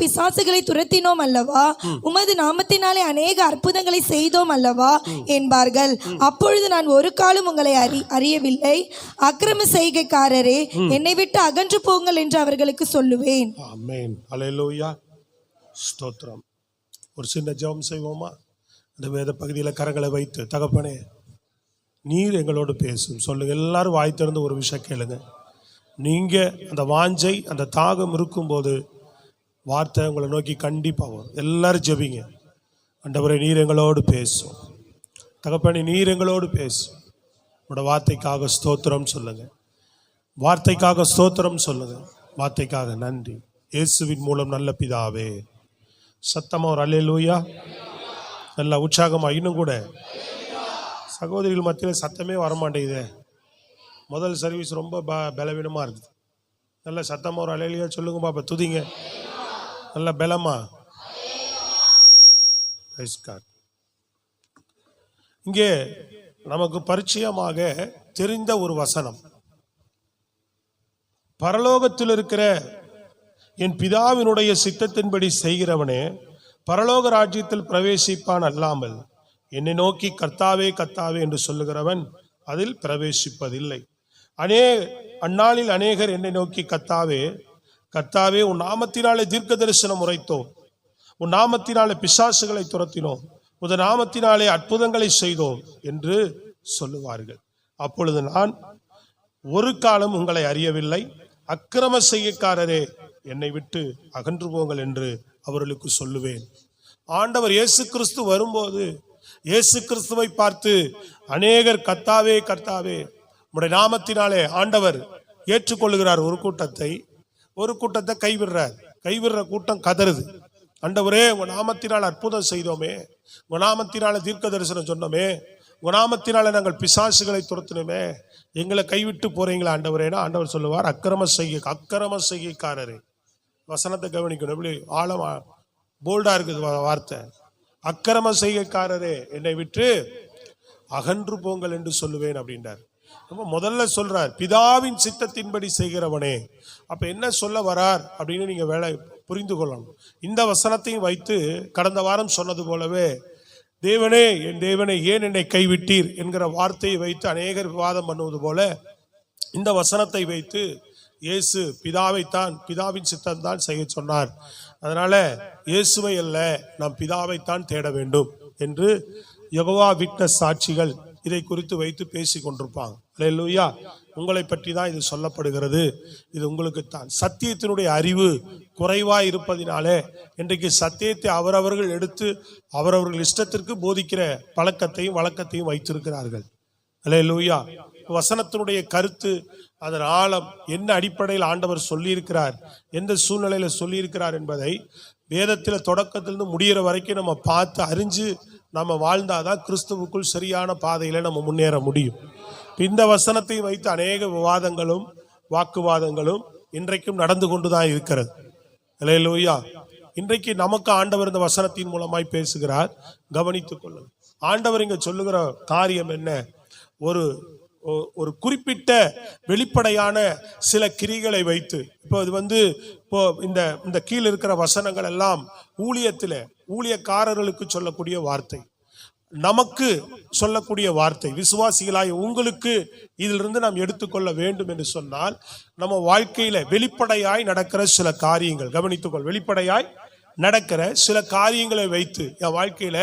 பிசாசுகளை துரத்தினோம் அல்லவா, உமது நாமத்தினாலே அநேக அற்புதங்களை செய்தோம் அல்லவா என்பார்கள். அப்பொழுது நான் ஒரு காலம் உங்களை அறியவில்லை, அக்கிரம செய்கைக்காரரே, என்னை விட்டு அகன்று போங்கள் என்று அவர்களுக்கு சொல்லுவேன். ஆமென். அல்லேலூயா. ஸ்தோத்திரம். ஒரு சின்ன ஜெபம் செய்வோமா? இந்த வேத பகுதியில் கரங்களை வைத்து, தகப்பனே நீர் எங்களோடு பேசும் சொல்லுங்க. எல்லாரும் வாய் திறந்து ஒரு விஷயம் கேளுங்க. நீங்க அந்த வாஞ்சை அந்த தாகம் இருக்கும்போது வார்த்தை உங்களை நோக்கி கண்டிப்பாக வரும். எல்லாரும் ஜெபிங்க. ஆண்டவரே நீர் எங்களோடு பேசும். தகப்பனே நீர் எங்களோடு பேசும். உங்களோட வார்த்தைக்காக ஸ்தோத்திரம் சொல்லுங்க. வார்த்தைக்காக ஸ்தோத்திரம் சொல்லுங்க. வார்த்தைக்காக நன்றி. இயேசுவின் மூலம் நல்ல பிதாவே. சத்தமா ஒரு அல்லேலூயா. நல்ல உற்சாகமா இன்னும் கூட சகோதரிகள் மத்தியில் சத்தமே வரமாட்டேங்குது. முதல் சர்வீஸ் ரொம்ப பலவீனமாக இருக்குது. நல்ல சத்தமாக ஒரு அல்லேலூயா சொல்லுங்க பாப்பா. துதிங்க நல்ல பலமா. இங்கே நமக்கு பரிச்சயமாக தெரிந்த ஒரு வசனம், பரலோகத்தில் இருக்கிற என் பிதாவினுடைய சித்தத்தின்படி செய்கிறவனே பரலோக ராஜ்யத்தில் பிரவேசிப்பான் அல்லாமல் என்னை நோக்கி கர்த்தாவே கர்த்தாவே என்று சொல்லுகிறவன் அதில் பிரவேசிப்பதில்லை. அந்நாளில் அநேகர் என்னை நோக்கி கர்த்தாவே கர்த்தாவே உன் நாமத்தினாலே தீர்க்க தரிசனம் உரைத்தோம், உன் நாமத்தினாலே பிசாசுகளை துரத்தினோம், உன் நாமத்தினாலே அற்புதங்களை செய்தோம் என்று சொல்லுவார்கள். அப்பொழுது நான் ஒரு காலம் உங்களை அறியவில்லை, அக்கிரம செய்யக்காரரே என்னை விட்டு அகன்று போங்கள் என்று அவர்களுக்கு சொல்லுவேன். ஆண்டவர் இயேசு கிறிஸ்து வரும்போது இயேசு கிறிஸ்துவை பார்த்து அநேகர் கர்த்தாவே கர்த்தாவே உம்முடைய நாமத்தினாலே ஆண்டவர் ஏற்றுக்கொள்ளுகிறார். ஒரு கூட்டத்தை கைவிடுற கூட்டம் கதறுது. ஆண்டவரே உங்க நாமத்தினால் அற்புதம் செய்தோமே, உங்க நாமத்தினால தீர்க்க தரிசனம் சொன்னோமே, உங்க நாமத்தினால நாங்கள் பிசாசுகளை துரத்தினோமே, எங்களை கைவிட்டு போறீங்களா ஆண்டவரேனா? ஆண்டவர் சொல்லுவார் அக்கிரம செய்கைக்காரரே. வசனத்தை கவனிக்கணும். எப்படி ஆழமா போல்டா இருக்குது வார்த்தை. அக்கிரம செய்கைக்காரரே என்னை விட்டு அகன்று போங்கள் என்று சொல்லுவேன் அப்படின்றார். முதல்ல சொல்றார் பிதாவின் சித்தத்தின்படி செய்கிறவனே. அப்ப என்ன சொல்ல வரார் அப்படின்னு நீங்க புரிந்து கொள்ளணும். இந்த வசனத்தையும் வைத்து கடந்த வாரம் சொன்னது போலவே தேவனே என் தேவனே ஏன் என்னை கைவிட்டீர் என்கிற வார்த்தையை வைத்து அநேகர் விவாதம் பண்ணுவது போல இந்த வசனத்தை வைத்து இயேசு பிதாவின் சித்தம் தான் செய்ய சொன்னார். அதனால இயேசுவை அல்ல நாம் பிதாவைத்தான் தேட வேண்டும் என்று யெகோவா விட்னஸ் சாட்சிகள் இதை குறித்து வைத்து பேசி கொண்டிருப்பாங்க. அல்லேலூயா. உங்களை பற்றி தான் இது சொல்லப்படுகிறது. இது உங்களுக்குத்தான். சத்தியத்தினுடைய அறிவு குறைவாய் இருப்பதினாலே இன்றைக்கு சத்தியத்தை அவரவர்கள் எடுத்து அவரவர்கள் இஷ்டத்திற்கு போதிக்கிற பழக்கத்தையும் வழக்கத்தையும் வைத்திருக்கிறார்கள். அல்லேலூயா. வசனத்தினுடைய கருத்து, அதன் ஆழம், என்ன அடிப்படையில் ஆண்டவர் சொல்லியிருக்கிறார், எந்த சூழ்நிலையில சொல்லியிருக்கிறார் என்பதை வேதத்தில் தொடக்கத்திலிருந்து முடிகிற வரைக்கும் நம்ம பார்த்து அறிஞ்சு நம்ம வாழ்ந்தாதான் கிறிஸ்துவுக்குள் சரியான பாதையில நம்ம முன்னேற முடியும். இந்த வசனத்தை வைத்து அநேக விவாதங்களும் வாக்குவாதங்களும் இன்றைக்கும் நடந்து கொண்டுதான் இருக்கிறது. அல்லேலூயா. இன்றைக்கு நமக்கு ஆண்டவர் இந்த வசனத்தின் மூலமாய் பேசுகிறார். கவனித்துக் கொள்ளுங்கள். ஆண்டவர் இங்க சொல்லுகிற காரியம் என்ன? ஒரு குறிப்பிட்ட வெளிப்படையான சில கிரிகளை வைத்து, இப்போ இது இப்போ இந்த கீழ் இருக்கிற வசனங்கள் எல்லாம் ஊழியக்காரர்களுக்கு சொல்லக்கூடிய வார்த்தை, நமக்கு சொல்லக்கூடிய வார்த்தை. விசுவாசிகளாய் உங்களுக்கு இதிலிருந்து நாம் எடுத்துக்கொள்ள வேண்டும் என்று சொன்னால், நம்ம வாழ்க்கையில வெளிப்படையாய் நடக்கிற சில காரியங்கள் கவனித்துக்கொள். வெளிப்படையாய் நடக்கிற சில காரியங்களை வைத்து என் வாழ்க்கையில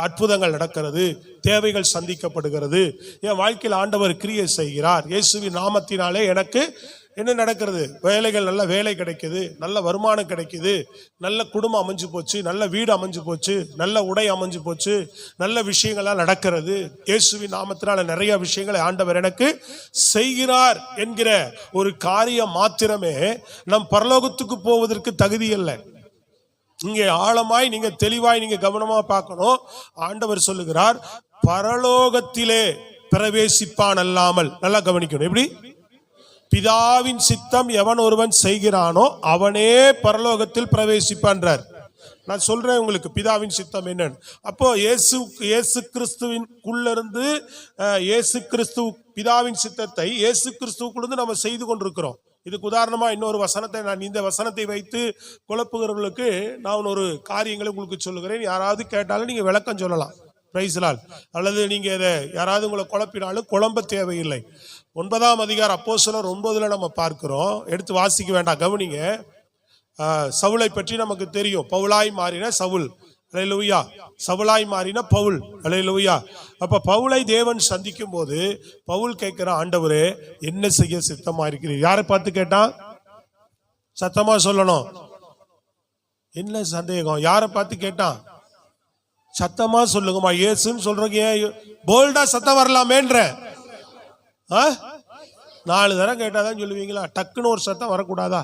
அற்புதங்கள் நடக்கிறது, தேவைகள் சந்திக்கப்படுகிறது, என் வாழ்க்கையில் ஆண்டவர் கிரியை செய்கிறார், இயேசுவின் நாமத்தினாலே எனக்கு என்ன நடக்கிறது? வேலைகள், நல்ல வேலை கிடைக்குது, நல்ல வருமானம் கிடைக்குது, நல்ல குடும்பம் அமைஞ்சு போச்சு, நல்ல வீடு அமைஞ்சு போச்சு, நல்ல உடை அமைஞ்சு போச்சு, நல்ல விஷயங்கள்லாம் நடக்கிறது. இயேசுவின் நாமத்தினால நிறைய விஷயங்களை ஆண்டவர் எனக்கு செய்கிறார் என்கிற ஒரு காரியம் மாத்திரமே நம் பரலோகத்துக்கு போவதற்கு தகுதி இல்லை. இங்கே ஆழமாய் நீங்க தெளிவாய் நீங்க கவனமா பார்க்கணும். ஆண்டவர் சொல்லுகிறார் பரலோகத்திலே பிரவேசிப்பான் அல்லாமல். நல்லா கவனிக்கணும். எப்படி? பிதாவின் சித்தம் எவன் ஒருவன் செய்கிறானோ அவனே பரலோகத்தில் பிரவேசிப்பான்றார். நான் சொல்றேன் உங்களுக்கு பிதாவின் சித்தம் என்னன்னு. அப்போ இயேசு கிறிஸ்துவின்குள்ளிருந்து இயேசு கிறிஸ்து பிதாவின் சித்தத்தை இயேசு கிறிஸ்துவுக்குள்ளிருந்து நம்ம செய்து கொண்டிருக்கிறோம். இதுக்கு உதாரணமா இன்னொரு வசனத்தை, நான் இந்த வசனத்தை வைத்து குழப்புகிறவர்களுக்கு நான் ஒரு காரியங்களை உங்களுக்கு சொல்லுகிறேன். யாராவது கேட்டாலும் நீங்க விளக்கம் சொல்லலாம். Praise Lord. அல்லது நீங்க இதை யாராவது உங்களை குழப்பினாலும் குழம்ப தேவையில்லை. 9ஆம் அதிகாரம் அப்போஸ்தலர் 9ல் நம்ம பார்க்கிறோம். எடுத்து வாசிக்க வேண்டாம், கவனிங்க. சவுலை பற்றி நமக்கு தெரியும். பவுலாய் மாறின சவுல், அல்லேலூயா. சவுலாய் மாறின பவுல், அல்லேலூயா. அப்ப பவுலை தேவன் சந்திக்கும் போது பவுல் கேட்கிற, ஆண்டவரே என்ன செய்ய சித்தமா இருக்கிறீர்? யாரை பார்த்து கேட்டான்? சத்தமா சொல்லணும். என்ன சந்தேகம்? யாரை பார்த்து கேட்டான்? சத்தமா சொல்லுங்கம்மா. இயேசுன்னு சொல்றீங்க, போல்டா சத்தம் வரலாமேன்ற. 4 தரம் கேட்டாதான் சொல்லுவீங்களா? டக்குன்னு ஒரு சத்தம் வரக்கூடாதா?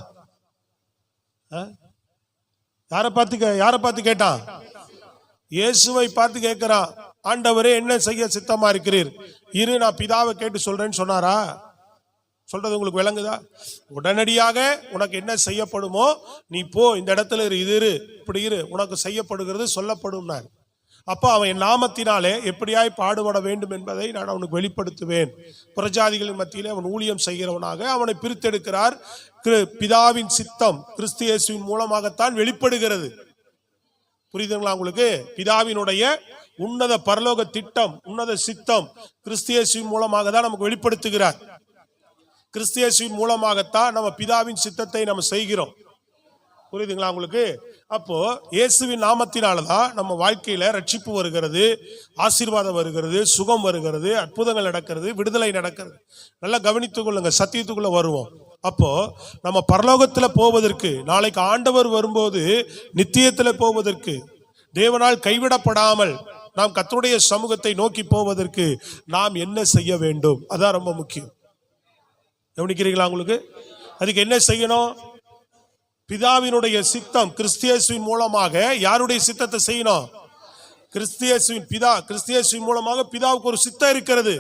யாரை பார்த்து கேட்டான்? இயேசுவை பார்த்து கேட்கிறான். ஆண்டவரே என்ன செய்ய சித்தமா இருக்கிறீர்? இரு, நான் பிதாவை கேட்டு சொல்றேன்னு சொன்னாரா? சொல்றது உங்களுக்கு விளங்குதா? உடனடியாக உனக்கு என்ன செய்யப்படுமோ நீ போ, இந்த இடத்துல இரு, இப்படி இரு, உனக்கு செய்யப்படுகிறது சொல்லப்படும். அப்போ அவன் என் நாமத்தினாலே எப்படியாய் பாடுபட வேண்டும் என்பதை நான் அவனுக்கு வெளிப்படுத்துவேன். புறஜாதிகளின் மத்தியிலே அவன் ஊழியம் செய்கிறவனாக அவனை பிரித்தெடுக்கிறார். பிதாவின் சித்தம் கிறிஸ்து இயேசுவின் மூலமாகத்தான் வெளிப்படுகிறது. புரியுதுங்களா உங்களுக்கு? பிதாவினுடைய உன்னத பரலோக திட்டம், உன்னத சித்தம் கிறிஸ்து இயேசுவின் மூலமாக தான் நமக்கு வெளிப்படுத்துகிறார். கிறிஸ்து இயேசுவின் மூலமாகத்தான் நம்ம பிதாவின் சித்தத்தை நம்ம செய்கிறோம். புரியுதுங்களா உங்களுக்கு? அப்போ இயேசுவின் நாமத்தினாலதான் நம்ம வாழ்க்கையில ரட்சிப்பு வருகிறது, ஆசீர்வாதம் வருகிறது, சுகம் வருகிறது, அற்புதங்கள் நடக்கிறது, விடுதலை நடக்கிறது. நல்லா கவனித்துக் கொள்ளுங்க, சத்தியத்துக்குள்ள வருவோம். அப்போ நம்ம பரலோகத்துல போவதற்கு, நாளைக்கு ஆண்டவர் வரும்போது நித்தியத்துல போவதற்கு, தேவனால் கைவிடப்படாமல் நாம் கர்த்தருடைய சமூகத்தை நோக்கி போவதற்கு நாம் என்ன செய்ய வேண்டும்? அதான் ரொம்ப முக்கியம். கவனிக்கிறீங்களா? உங்களுக்கு அதுக்கு என்ன செய்யணும்? பிதாவினுடைய சித்தம் கிறிஸ்து இயேசுவின் மூலமாக யாருடைய சித்தத்தை செய்யணும்? கிறிஸ்து இயேசுவின் மூலமாக பிதாவுக்கு ஒரு சித்தம் இருக்கிறது,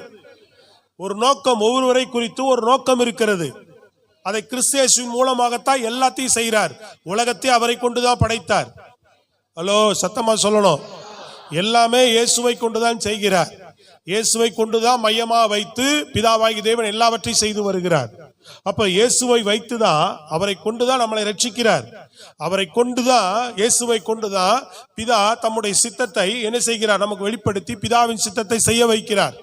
ஒரு நோக்கம், ஒவ்வொருவரை குறித்து ஒரு நோக்கம் இருக்கிறது. அதை கிறிஸ்து இயேசுவின் மூலமாகத்தான் எல்லாத்தையும் செய்கிறார். உலகத்தை அவரை கொண்டுதான் படைத்தார். ஹலோ, சத்தமா சொல்லணும். எல்லாமே இயேசுவை கொண்டுதான் செய்கிறார். இயேசுவை கொண்டுதான் மையமா வைத்து பிதாவாகி தேவன் எல்லாவற்றையும் செய்து வருகிறார். அப்ப இயேசுவை வைத்துதான், அவரை கொண்டுதான் நம்மளை ரட்சிக்கிறார். அவரை கொண்டுதான், இயேசுவை கொண்டுதான் பிதா தம்முடைய சித்தத்தை என்ன செய்கிறார்? நமக்கு வெளிப்படுத்தி பிதாவின் சித்தத்தை செய்ய வைக்கிறார்.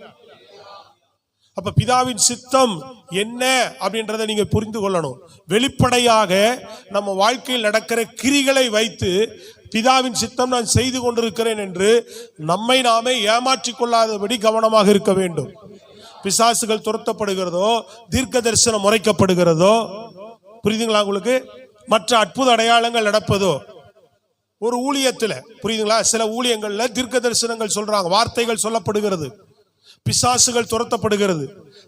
அப்ப பிதாவின் சித்தம் என்ன அப்படின்றத நீங்க புரிந்து கொள்ளணும். வெளிப்படையாக நம்ம வாழ்க்கையில் நடக்கிற கிரிகளை வைத்து பிதாவின் சித்தம் நான் செய்து கொண்டிருக்கிறேன் என்று நம்மை நாமே ஏமாற்றிக் கொள்ளாதபடி கவனமாக இருக்க வேண்டும். பிசாசுகள் துரத்தப்படுகிறதோ, தீர்க்க தரிசனம் முறைக்கப்படுகிறதோ, புரியுதுங்களா உங்களுக்கு? மற்ற அற்புத அடையாளங்கள் நடப்பதோ, ஒரு ஊழியத்துல புரியுதுங்களா? சில ஊழியங்கள்ல தீர்க்க தரிசனங்கள் சொல்றாங்க, வார்த்தைகள் சொல்லப்படுகிறது, பிசாசுகள் துரத்தப்படுகிறது,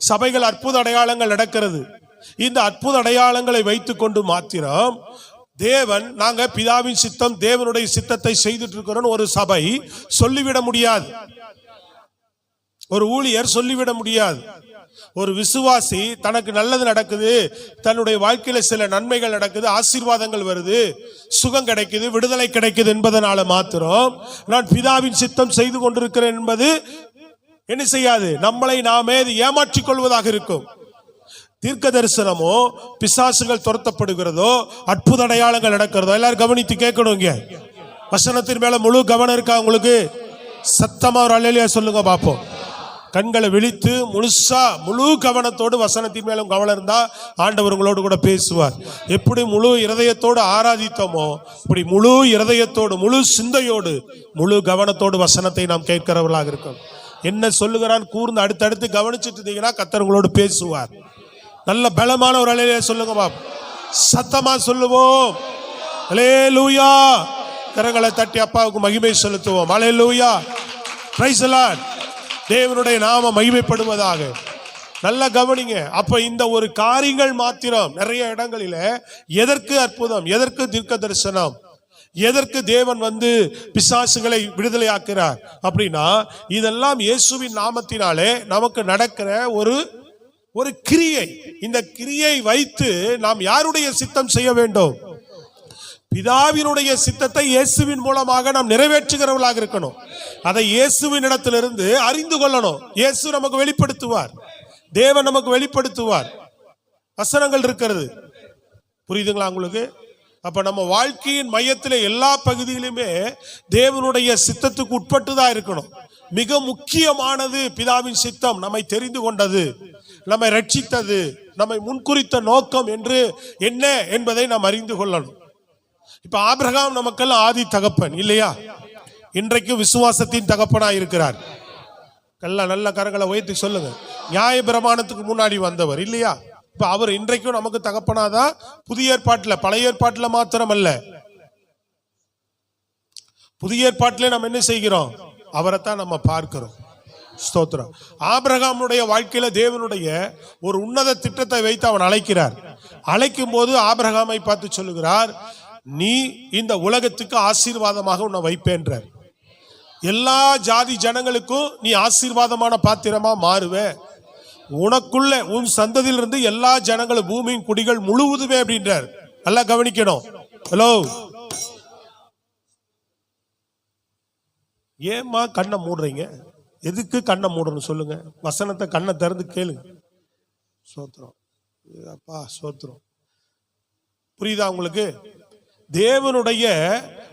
சபைகள் அற்புத அடையாளங்கள் நடக்கிறது. இந்த அற்புத அடையாளங்களை வைத்துக் கொண்டு மாத்திரம் தேவன், நாங்க பிதாவின் சித்தம், தேவனுடைய சித்தத்தை செய்துட்டு இருக்கிறோம் ஒரு சபை சொல்லிவிட முடியாது, ஒரு ஊழியர் சொல்லிவிட முடியாது. ஒரு விசுவாசி தனக்கு நல்லது நடக்குது, தன்னுடைய வாழ்க்கையில சில நன்மைகள் நடக்குது, ஆசீர்வாதங்கள் வருது, சுகம் கிடைக்குது, விடுதலை கிடைக்குது என்பதனால மாத்திரம் நான் பிதாவின் சித்தம் செய்து கொண்டிருக்கிறேன் என்பது என்ன செய்யாது? நம்மளை நாமே ஏமாற்றிக் கொள்வதாக இருக்கும். தீர்க்க தரிசனமோ, பிசாசுகள் துரத்தப்படுகிறதோ, அற்புத அடையாளங்கள் நடக்கிறதோ, எல்லாரும் கவனித்து கேட்கணும். வசனத்தின் மேல முழு கவனம் இருக்கா உங்களுக்கு? சத்தமா ஒரு அல்லேலூயா சொல்லுங்க பாப்போம். கண்களை விழித்து முழுசா முழு கவனத்தோடு வசனத்தின் மேலும் கவனம் இருந்தா ஆண்டவர் உங்களோடு கூட பேசுவார். எப்படி முழு இருதயத்தோடு ஆராதித்தோமோ இப்படி முழு இருதயத்தோடு, முழு சிந்தையோடு, முழு கவனத்தோடு வசனத்தை நாம் கேட்கிறவர்களாக இருக்கும். என்ன சொல்லுகிறான் கூர்ந்து அடுத்தடுத்து கவனிச்சுட்டு இருந்தீங்கன்னா கர்த்தர் உங்களோடு பேசுவார். நல்ல பலமான ஒரு அல்லேலூயா சொல்லுங்க பாப்போம். சத்தமா சொல்லுவோம். அல்லேலூயா. கரங்களை தட்டி அப்பாவுக்கு மகிமை செலுத்துவோம். அல்லேலூயா. Praise the Lord. தேவனுடைய நாமம் மகிமைப்படுவதாக. நல்ல கவனிங்க. அப்ப இந்த ஒரு காரியங்கள் மாத்திரம் நிறைய இடங்களில எதற்கு அற்புதம், எதற்கு தீர்க்க தரிசனம், எதற்கு தேவன் வந்து பிசாசுகளை விடுதலை ஆக்கிறார் அப்படின்னா, இதெல்லாம் இயேசுவின் நாமத்தினாலே நமக்கு நடக்கிற ஒரு கிரியை. இந்த கிரியை வைத்து நாம் யாருடைய சித்தம் செய்ய வேண்டும்? பிதாவினுடைய சித்தத்தை இயேசுவின் மூலமாக நாம் நிறைவேற்றுகிறவர்களாக இருக்கணும். அதை இயேசுவின் இடத்திலிருந்து அறிந்து கொள்ளணும். இயேசு நமக்கு வெளிப்படுத்துவார், தேவன் நமக்கு வெளிப்படுத்துவார். வசனங்கள் இருக்கிறது. புரியுதுங்களா உங்களுக்கு? அப்ப நம்ம வாழ்க்கையின் மையத்தில் எல்லா பகுதியிலுமே தேவனுடைய சித்தத்துக்கு உட்பட்டு தான் இருக்கணும். மிக முக்கியமானது பிதாவின் சித்தம், நம்மை தெரிந்து கொண்டது, நம்மை ரட்சித்தது, நம்மை முன்குறித்த நோக்கம் என்று என்ன என்பதை நாம் அறிந்து கொள்ளணும். இப்ப ஆபிரகாம் நமக்கெல்லாம் ஆதி தகப்பன் இல்லையா? இன்றைக்கு விசுவாசத்தின் தகப்பனா இருக்கிறார். நல்ல கரங்களை உயர்த்தி சொல்லுங்க. நியாய பிரமாணத்துக்கு முன்னாடி வந்தவர் இல்லையா? இப்ப அவர் இன்றைக்கும் நமக்கு தகப்பனாதான். புதிய ஏற்பாட்டில், பழைய ஏற்பாட்டில் மாத்திரம் அல்ல, புதிய ஏற்பாட்டிலே நம்ம என்ன செய்கிறோம்? அவரைத்தான் நம்ம பார்க்கிறோம். ஸ்தோத்திரம். ஆபிரகாமுடைய வாழ்க்கையில தேவனுடைய ஒரு உன்னத திட்டத்தை வைத்து அவன் அழைக்கிறார். அழைக்கும் போது ஆபிரகாமை பார்த்து சொல்லுகிறார், நீ இந்த உலகத்துக்கு ஆசீர்வாதமாக உன்னை வைப்பேன்றார். எல்லா ஜாதி ஜனங்களுக்கும் நீ ஆசீர்வாதமான பாத்திரமா மாறுவே, உனக்குள்ள உன் சந்ததியிலிருந்து எல்லா ஜனங்களும் பூமியின் குடிகள் முழுவதுமே அப்படின்றார். நல்லா கவனிக்கணும். ஹலோ, ஏமா கண்ணை மூடுறீங்க? எதுக்கு கண்ணை மூடணும் சொல்லுங்க? வசனத்தை கண்ணை திறந்து கேளுங்க. சோத்திரம் அப்பா, சோத்திரம். புரியுதா உங்களுக்கு? தேவனுடைய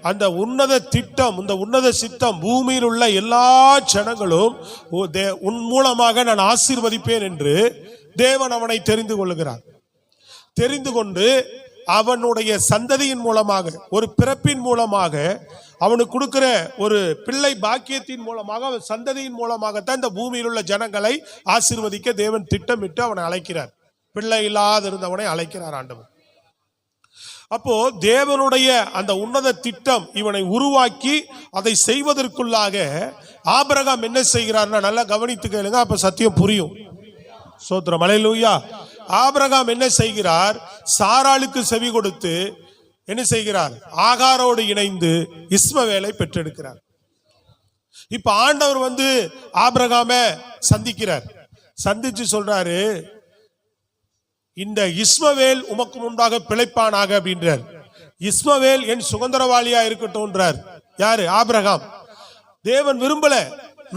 அந்த உன்னத திட்டம், இந்த உன்னத சித்தம், பூமியில் உள்ள எல்லா ஜனங்களும் உன் மூலமாக நான் ஆசீர்வதிப்பேன் என்று தேவன் அவனை தெரிந்து கொள்ளுகிறார். தெரிந்து கொண்டு அவனுடைய சந்ததியின் மூலமாக, ஒரு பிறப்பின் மூலமாக, அவனுக்கு கொடுக்கிற ஒரு பிள்ளை பாக்கியத்தின் மூலமாக, அவன் சந்ததியின் மூலமாகத்தான் இந்த பூமியில் உள்ள ஜனங்களை ஆசீர்வதிக்க தேவன் திட்டமிட்டு அவனை அழைக்கிறார். பிள்ளை இல்லாத இருந்தவனை அழைக்கிறார் ஆண்டவர். அப்போ தேவனுடைய அந்த உன்னத திட்டம் இவனை உருவாக்கி அதை செய்வதற்குள்ளாக ஆபிரகாம் என்ன செய்கிறார்னா, நல்லா கவனித்து கேளுங்க, அப்ப சத்தியம் புரியும். ஸ்தோத்திரம், அல்லேலூயா. ஆபிரகாம் என்ன செய்கிறார்? சாராளுக்கு செவி கொடுத்து என்ன செய்கிறார்? ஆகாரோடு இணைந்து இஸ்மவேலை பெற்றெடுக்கிறார். இப்ப ஆண்டவர் ஆபிரகாமை சந்திக்கிறார். சந்திச்சு சொல்றாரு, இந்த இஸ்மவேல் உமக்கு முன்பாக பிழைப்பானாக அப்படின்றார். இஸ்மவேல் என் சுதந்திரவாளியா இருக்கட்டும்ன்றார். யாரு? ஆபிரகாம். தேவன் விரும்பல,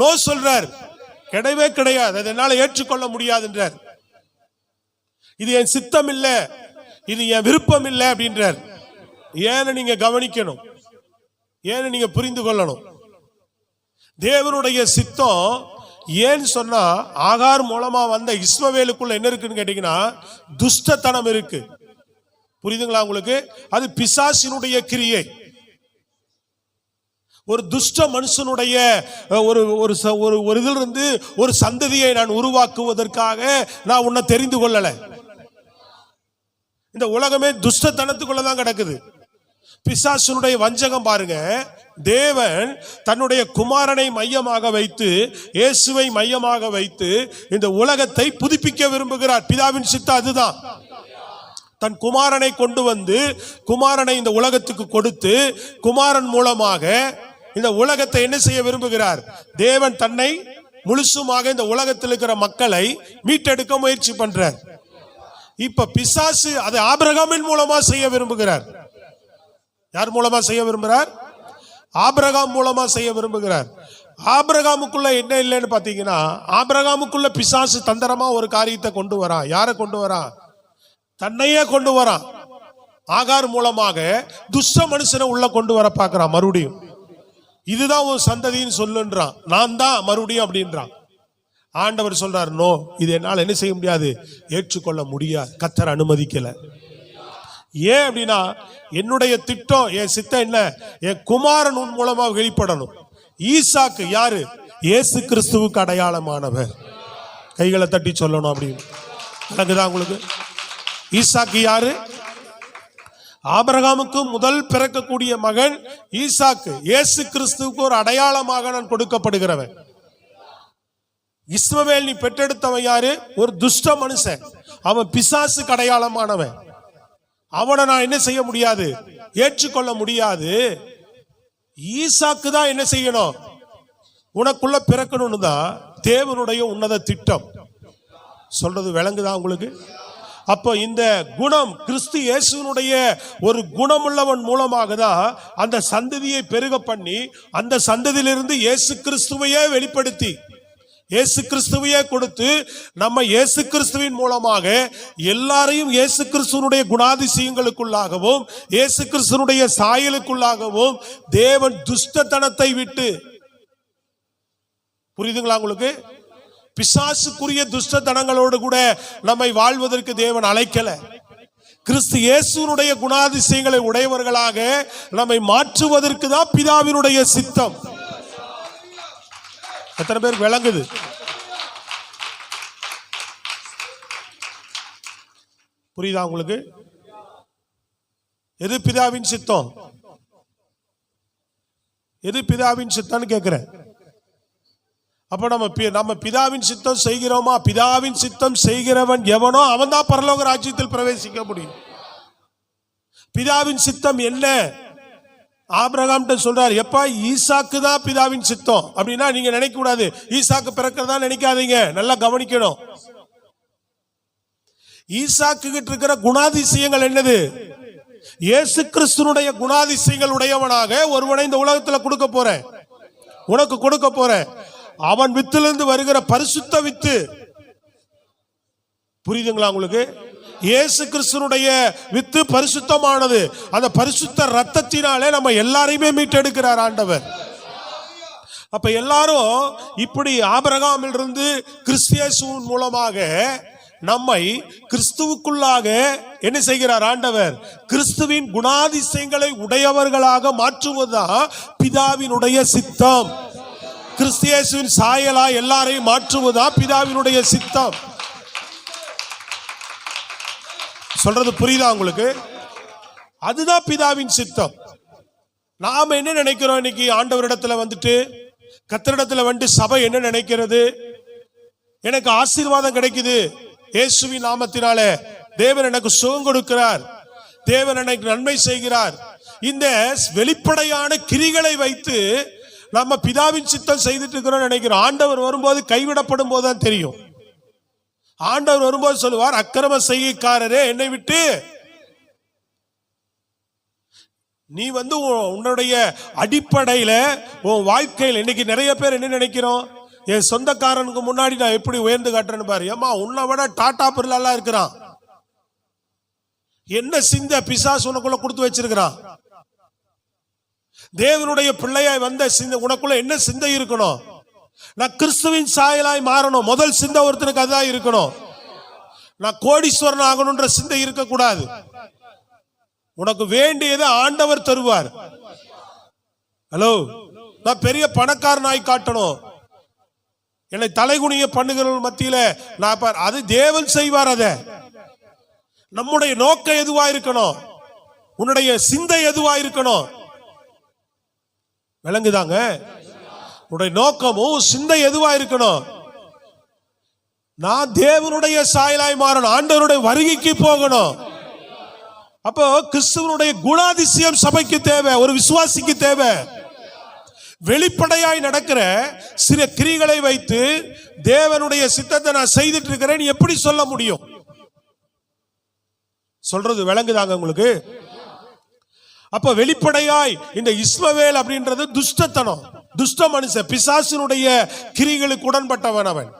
நோ சொல்றார். கிடையவே கிடையாது, அதை என்னால ஏற்றுக்கொள்ள முடியாதுன்றார். இது என் சித்தம் இல்ல, இது என் விருப்பம் இல்லை அப்படின்றார். ஏன்னு நீங்க கவனிக்கணும், ஏன்னு நீங்க புரிந்து கொள்ளணும். தேவனுடைய சித்தம் ஏன்னு சொன்னா, ஆகார் மூலமா வந்த இஸ்மவேலுக்குள்ள என்ன இருக்குன்னு கேட்டீங்கன்னா, துஷ்டத்தனம் இருக்கு. புரியுதுங்களா உங்களுக்கு? அது பிசாசினுடைய கிரியை. ஒரு துஷ்ட மனுஷனுடைய ஒரு இதிலிருந்து ஒரு சந்ததியை நான் உருவாக்குவதற்காக நான் உன்னை தெரிந்து கொள்ளல. இந்த உலகமே துஷ்டத்தனத்துக்குள்ளதான் கிடக்குது. பிசாசுனுடைய வஞ்சகம் பாருங்க. தேவன் தன்னுடைய குமாரனை மையமாக வைத்து, இயேசுவை மையமாக வைத்து இந்த உலகத்தை புதுப்பிக்க விரும்புகிறார். பிதாவின் சித்தம் அதுதான். தன் குமாரனை கொண்டு வந்து, குமாரனை இந்த உலகத்துக்கு கொடுத்து, குமாரன் மூலமாக இந்த உலகத்தை என்ன செய்ய விரும்புகிறார்? தேவன் தன்னை முழுசுமாக இந்த உலகத்தில் இருக்கிற மக்களை மீட்டெடுக்க முயற்சி பண்றார். இப்ப பிசாசு அதை ஆபிரகாமின் மூலமா செய்ய விரும்புகிறார். யார் மூலமா செய்ய விரும்புகிறார்? ஆபிரகாம் மூலமா செய்ய விரும்புகிறார். ஆபிரகாமுக்குள்ள என்ன இல்லைன்னு பாத்தீங்கன்னா, ஆபிரகாமுக்குள்ள பிசாசு தந்திரமா ஒரு காரியத்தை கொண்டு வரான். யாரை கொண்டு வரான்? தன்னையே கொண்டு வரான். ஆகார் மூலமாக துஷ்ட மனுஷனை உள்ள கொண்டு வர பார்க்கிறான். மறுபடியும் இதுதான் ஒரு சந்ததின்னு சொல்லுன்றான். நான் தான் மறுபடியும் அப்படின்றான். ஆண்டவர் சொல்றார், நோ, இது என்னால் என்ன செய்ய முடியாது, ஏற்றுக்கொள்ள முடியாது. கர்த்தர் அனுமதிக்கல. ஏன் அப்படின்னா, என்னுடைய திட்டம், என் சித்தம் என்ன? என் குமாரன் உன் மூலமா வெளிப்படணும். ஈசாக்கு யாரு? இயேசு கிறிஸ்துவுக்கு அடையாளமானவர். கைகளை தட்டி சொல்லணும் அப்படின்னு விளங்குதா உங்களுக்கு? ஈசாக்கு யாரு? ஆபிரகாமுக்கு முதல் பிறக்கக்கூடிய மகன் ஈசாக்கு. இயேசு கிறிஸ்துவுக்கு ஒரு அடையாளமாக நான் கொடுக்கப்படுகிறவன். இஸ்மவேல் நீ பெற்றெடுத்தவன் யாரு? ஒரு துஷ்ட மனுஷன். அவன் பிசாசுக்கு அடையாளமானவன். அவனை நான் என்ன செய்ய முடியாது, ஏற்றுக்கொள்ள முடியாது. ஈசாக்கு தான் என்ன செய்யணும், உனக்குள்ள பிறக்கணும்னு தான் தேவனுடைய உன்னத திட்டம். சொல்றது விளங்குதா உங்களுக்கு? அப்போ இந்த குணம் கிறிஸ்து இயேசுனுடைய ஒரு குணமுள்ளவன் மூலமாக தான் அந்த சந்ததியை பெருக பண்ணி, அந்த சந்ததியிலிருந்து இயேசு கிறிஸ்துவையே வெளிப்படுத்தி, இயேசு கிறிஸ்துவையே கொடுத்து நம்ம இயேசு கிறிஸ்துவின் மூலமாக எல்லாரையும் இயேசு கிறிஸ்துவனுடைய குணாதிசயங்களுக்குள்ளாகவும் இயேசு கிறிஸ்துவனுடைய சாயலுக்குள்ளாகவும் தேவன் துஷ்டத்தனத்தை விட்டு, புரியுதுங்களா உங்களுக்கு? பிசாசுக்குரிய துஷ்டத்தனங்களோடு கூட நம்மை வாழ்வதற்கு தேவன் அழைக்கல. கிறிஸ்து இயேசுனுடைய குணாதிசயங்களை உடையவர்களாக நம்மை மாற்றுவதற்கு தான் பிதாவினுடைய சித்தம். எத்தனை பேர் விளங்குது? புரியுதா உங்களுக்கு? எது பிதாவின் சித்தம்? எது பிதாவின் சித்தம்னு கேட்கிறேன். அப்ப நம்ம பிதாவின் சித்தம் செய்கிறோமா? பிதாவின் சித்தம் செய்கிறவன் எவனோ அவன் தான் பரலோக ராஜ்யத்தில் பிரவேசிக்க முடியும். பிதாவின் சித்தம் என்ன? ஆபிரகாம் சொல்றார், எப்பா ஈசாக்கு தான் பிதாவின் சித்தம் அப்படின்னா நீங்க நினைக்க கூடாது ஈசாக்கு பிறக்கிறதா நினைக்காதீங்க, நல்லா கவனிக்கணும். ஈசாக்கு கிட்ட இருக்கிற குணாதிசயங்கள் என்னது? இயேசு கிறிஸ்துனுடைய குணாதிசயங்கள் உடையவனாக ஒருவனை இந்த உலகத்துல கொடுக்க போறேன், உனக்கு கொடுக்க போறேன். அவன் வித்திலிருந்து வருகிற பரிசுத்த வித்து. புரியுதுங்களா உங்களுக்கு? இயேசு கிறிஸ்துனுடைய வித்து பரிசுத்தமானது. அந்த பரிசுத்த ரத்தத்தினாலே நம்ம எல்லாரையுமே மீட்டெடுக்கிறார் ஆண்டவர். அப்ப எல்லாரும் இப்படி ஆபிரகாமில் இருந்து கிறிஸ்தியேசுவின் மூலமாக நம்மை கிறிஸ்துவுக்குள்ளாக என்ன செய்கிறார் ஆண்டவர்? கிறிஸ்துவின் குணாதிசயங்களை உடையவர்களாக மாற்றுவதுதான் பிதாவினுடைய சித்தம். கிறிஸ்தியேசுவின் சாயலா எல்லாரையும் மாற்றுவதுதான் பிதாவினுடைய சித்தம். சொல்றது புரியுதா உங்களுக்கு? அதுதான் பிதாவின் சித்தம். நாம என்ன நினைக்கிறோம்? இன்னைக்கு ஆண்டவரிடத்துல வந்துட்டு, கர்த்தரிடத்துல வந்துட்டு சபை என்ன நினைக்கிறது? எனக்கு ஆசீர்வாதம் கிடைக்குது இயேசுவின் நாமத்தினாலே, தேவன் எனக்கு சுகம் கொடுக்கிறார், தேவன் எனக்கு நன்மை செய்கிறார். இந்த வெளிப்படையான கிரிகளை வைத்து நம்ம பிதாவின் சித்தம் செய்துட்டு இருக்கிறோம் நினைக்கிறோம். ஆண்டவர் வரும்போது கைவிடப்படும் போதுதான் தெரியும். ஆண்டவர் வரும்போது சொல்லுவார், அக்கிரம செய்கைக்காரரே என்னை விட்டு நீ உன்னுடைய அடிப்படையில உன் வாழ்க்கையில். இன்னைக்கு நிறைய பேர் என்ன நினைக்கிறோம்? என் சொந்தக்காரனுக்கு முன்னாடி நான் எப்படி உயர்ந்து காட்டுறேன்னு பாரு. ஏமா உன்னை விட டாடா பிர்லாலாம் இருக்கிறான். என்ன சிந்தை பிசாசு உனக்குள்ள கொடுத்து வச்சிருக்கிறான்? தேவனுடைய பிள்ளையாய் வந்த சிந்தை உனக்குள்ள என்ன சிந்தை இருக்கணும்? நான் கிறிஸ்துவின் சாயலாய் மாறணும். முதல் சிந்தை ஒருத்தனுக்கு அதுதான் இருக்கணும். நான் கோடீஸ்வரன் ஆகணும்ன்ற சிந்தை இருக்கக்கூடாது. உனக்கு வேண்டியதை ஆண்டவர் தருவார். ஹலோ, நான் பெரிய பணக்காரனாய் காட்டணும், என்னை தலைகுனிய பண்ணுகிறவர்கள் மத்தியில நான் அது தேவன் செய்வார். அத நம்முடைய நோக்கம் எதுவா இருக்கணும்? உன்னுடைய சிந்தை எதுவா இருக்கணும்? விளங்குதாங்க? உன்னுடைய நோக்கமும் சிந்தை எதுவா இருக்கணும்? நான் தேவனுடைய சாயலாய் மாறணும், ஆண்டவருடைய வருகைக்கு போகணும். அப்போ கிறிஸ்துவனுடைய குணாதிசயம் சபைக்கு தேவை, ஒரு விசுவாசிக்கு தேவை. வெளிப்படையாய் நடக்கிற சில கிரிகளை வைத்து தேவனுடைய சித்தத்தை நான் செய்துட்டு இருக்கிறேன் எப்படி சொல்ல முடியும்? சொல்றது விளங்குதாங்க உங்களுக்கு? அப்ப வெளிப்படையாய் இந்த இஸ்மவேல் அப்படின்றது துஷ்டத்தனம், துஷ்ட மனுஷன், பிசாசினுடைய கிரிகளுக்கு உடன்பட்டவன் அவன்.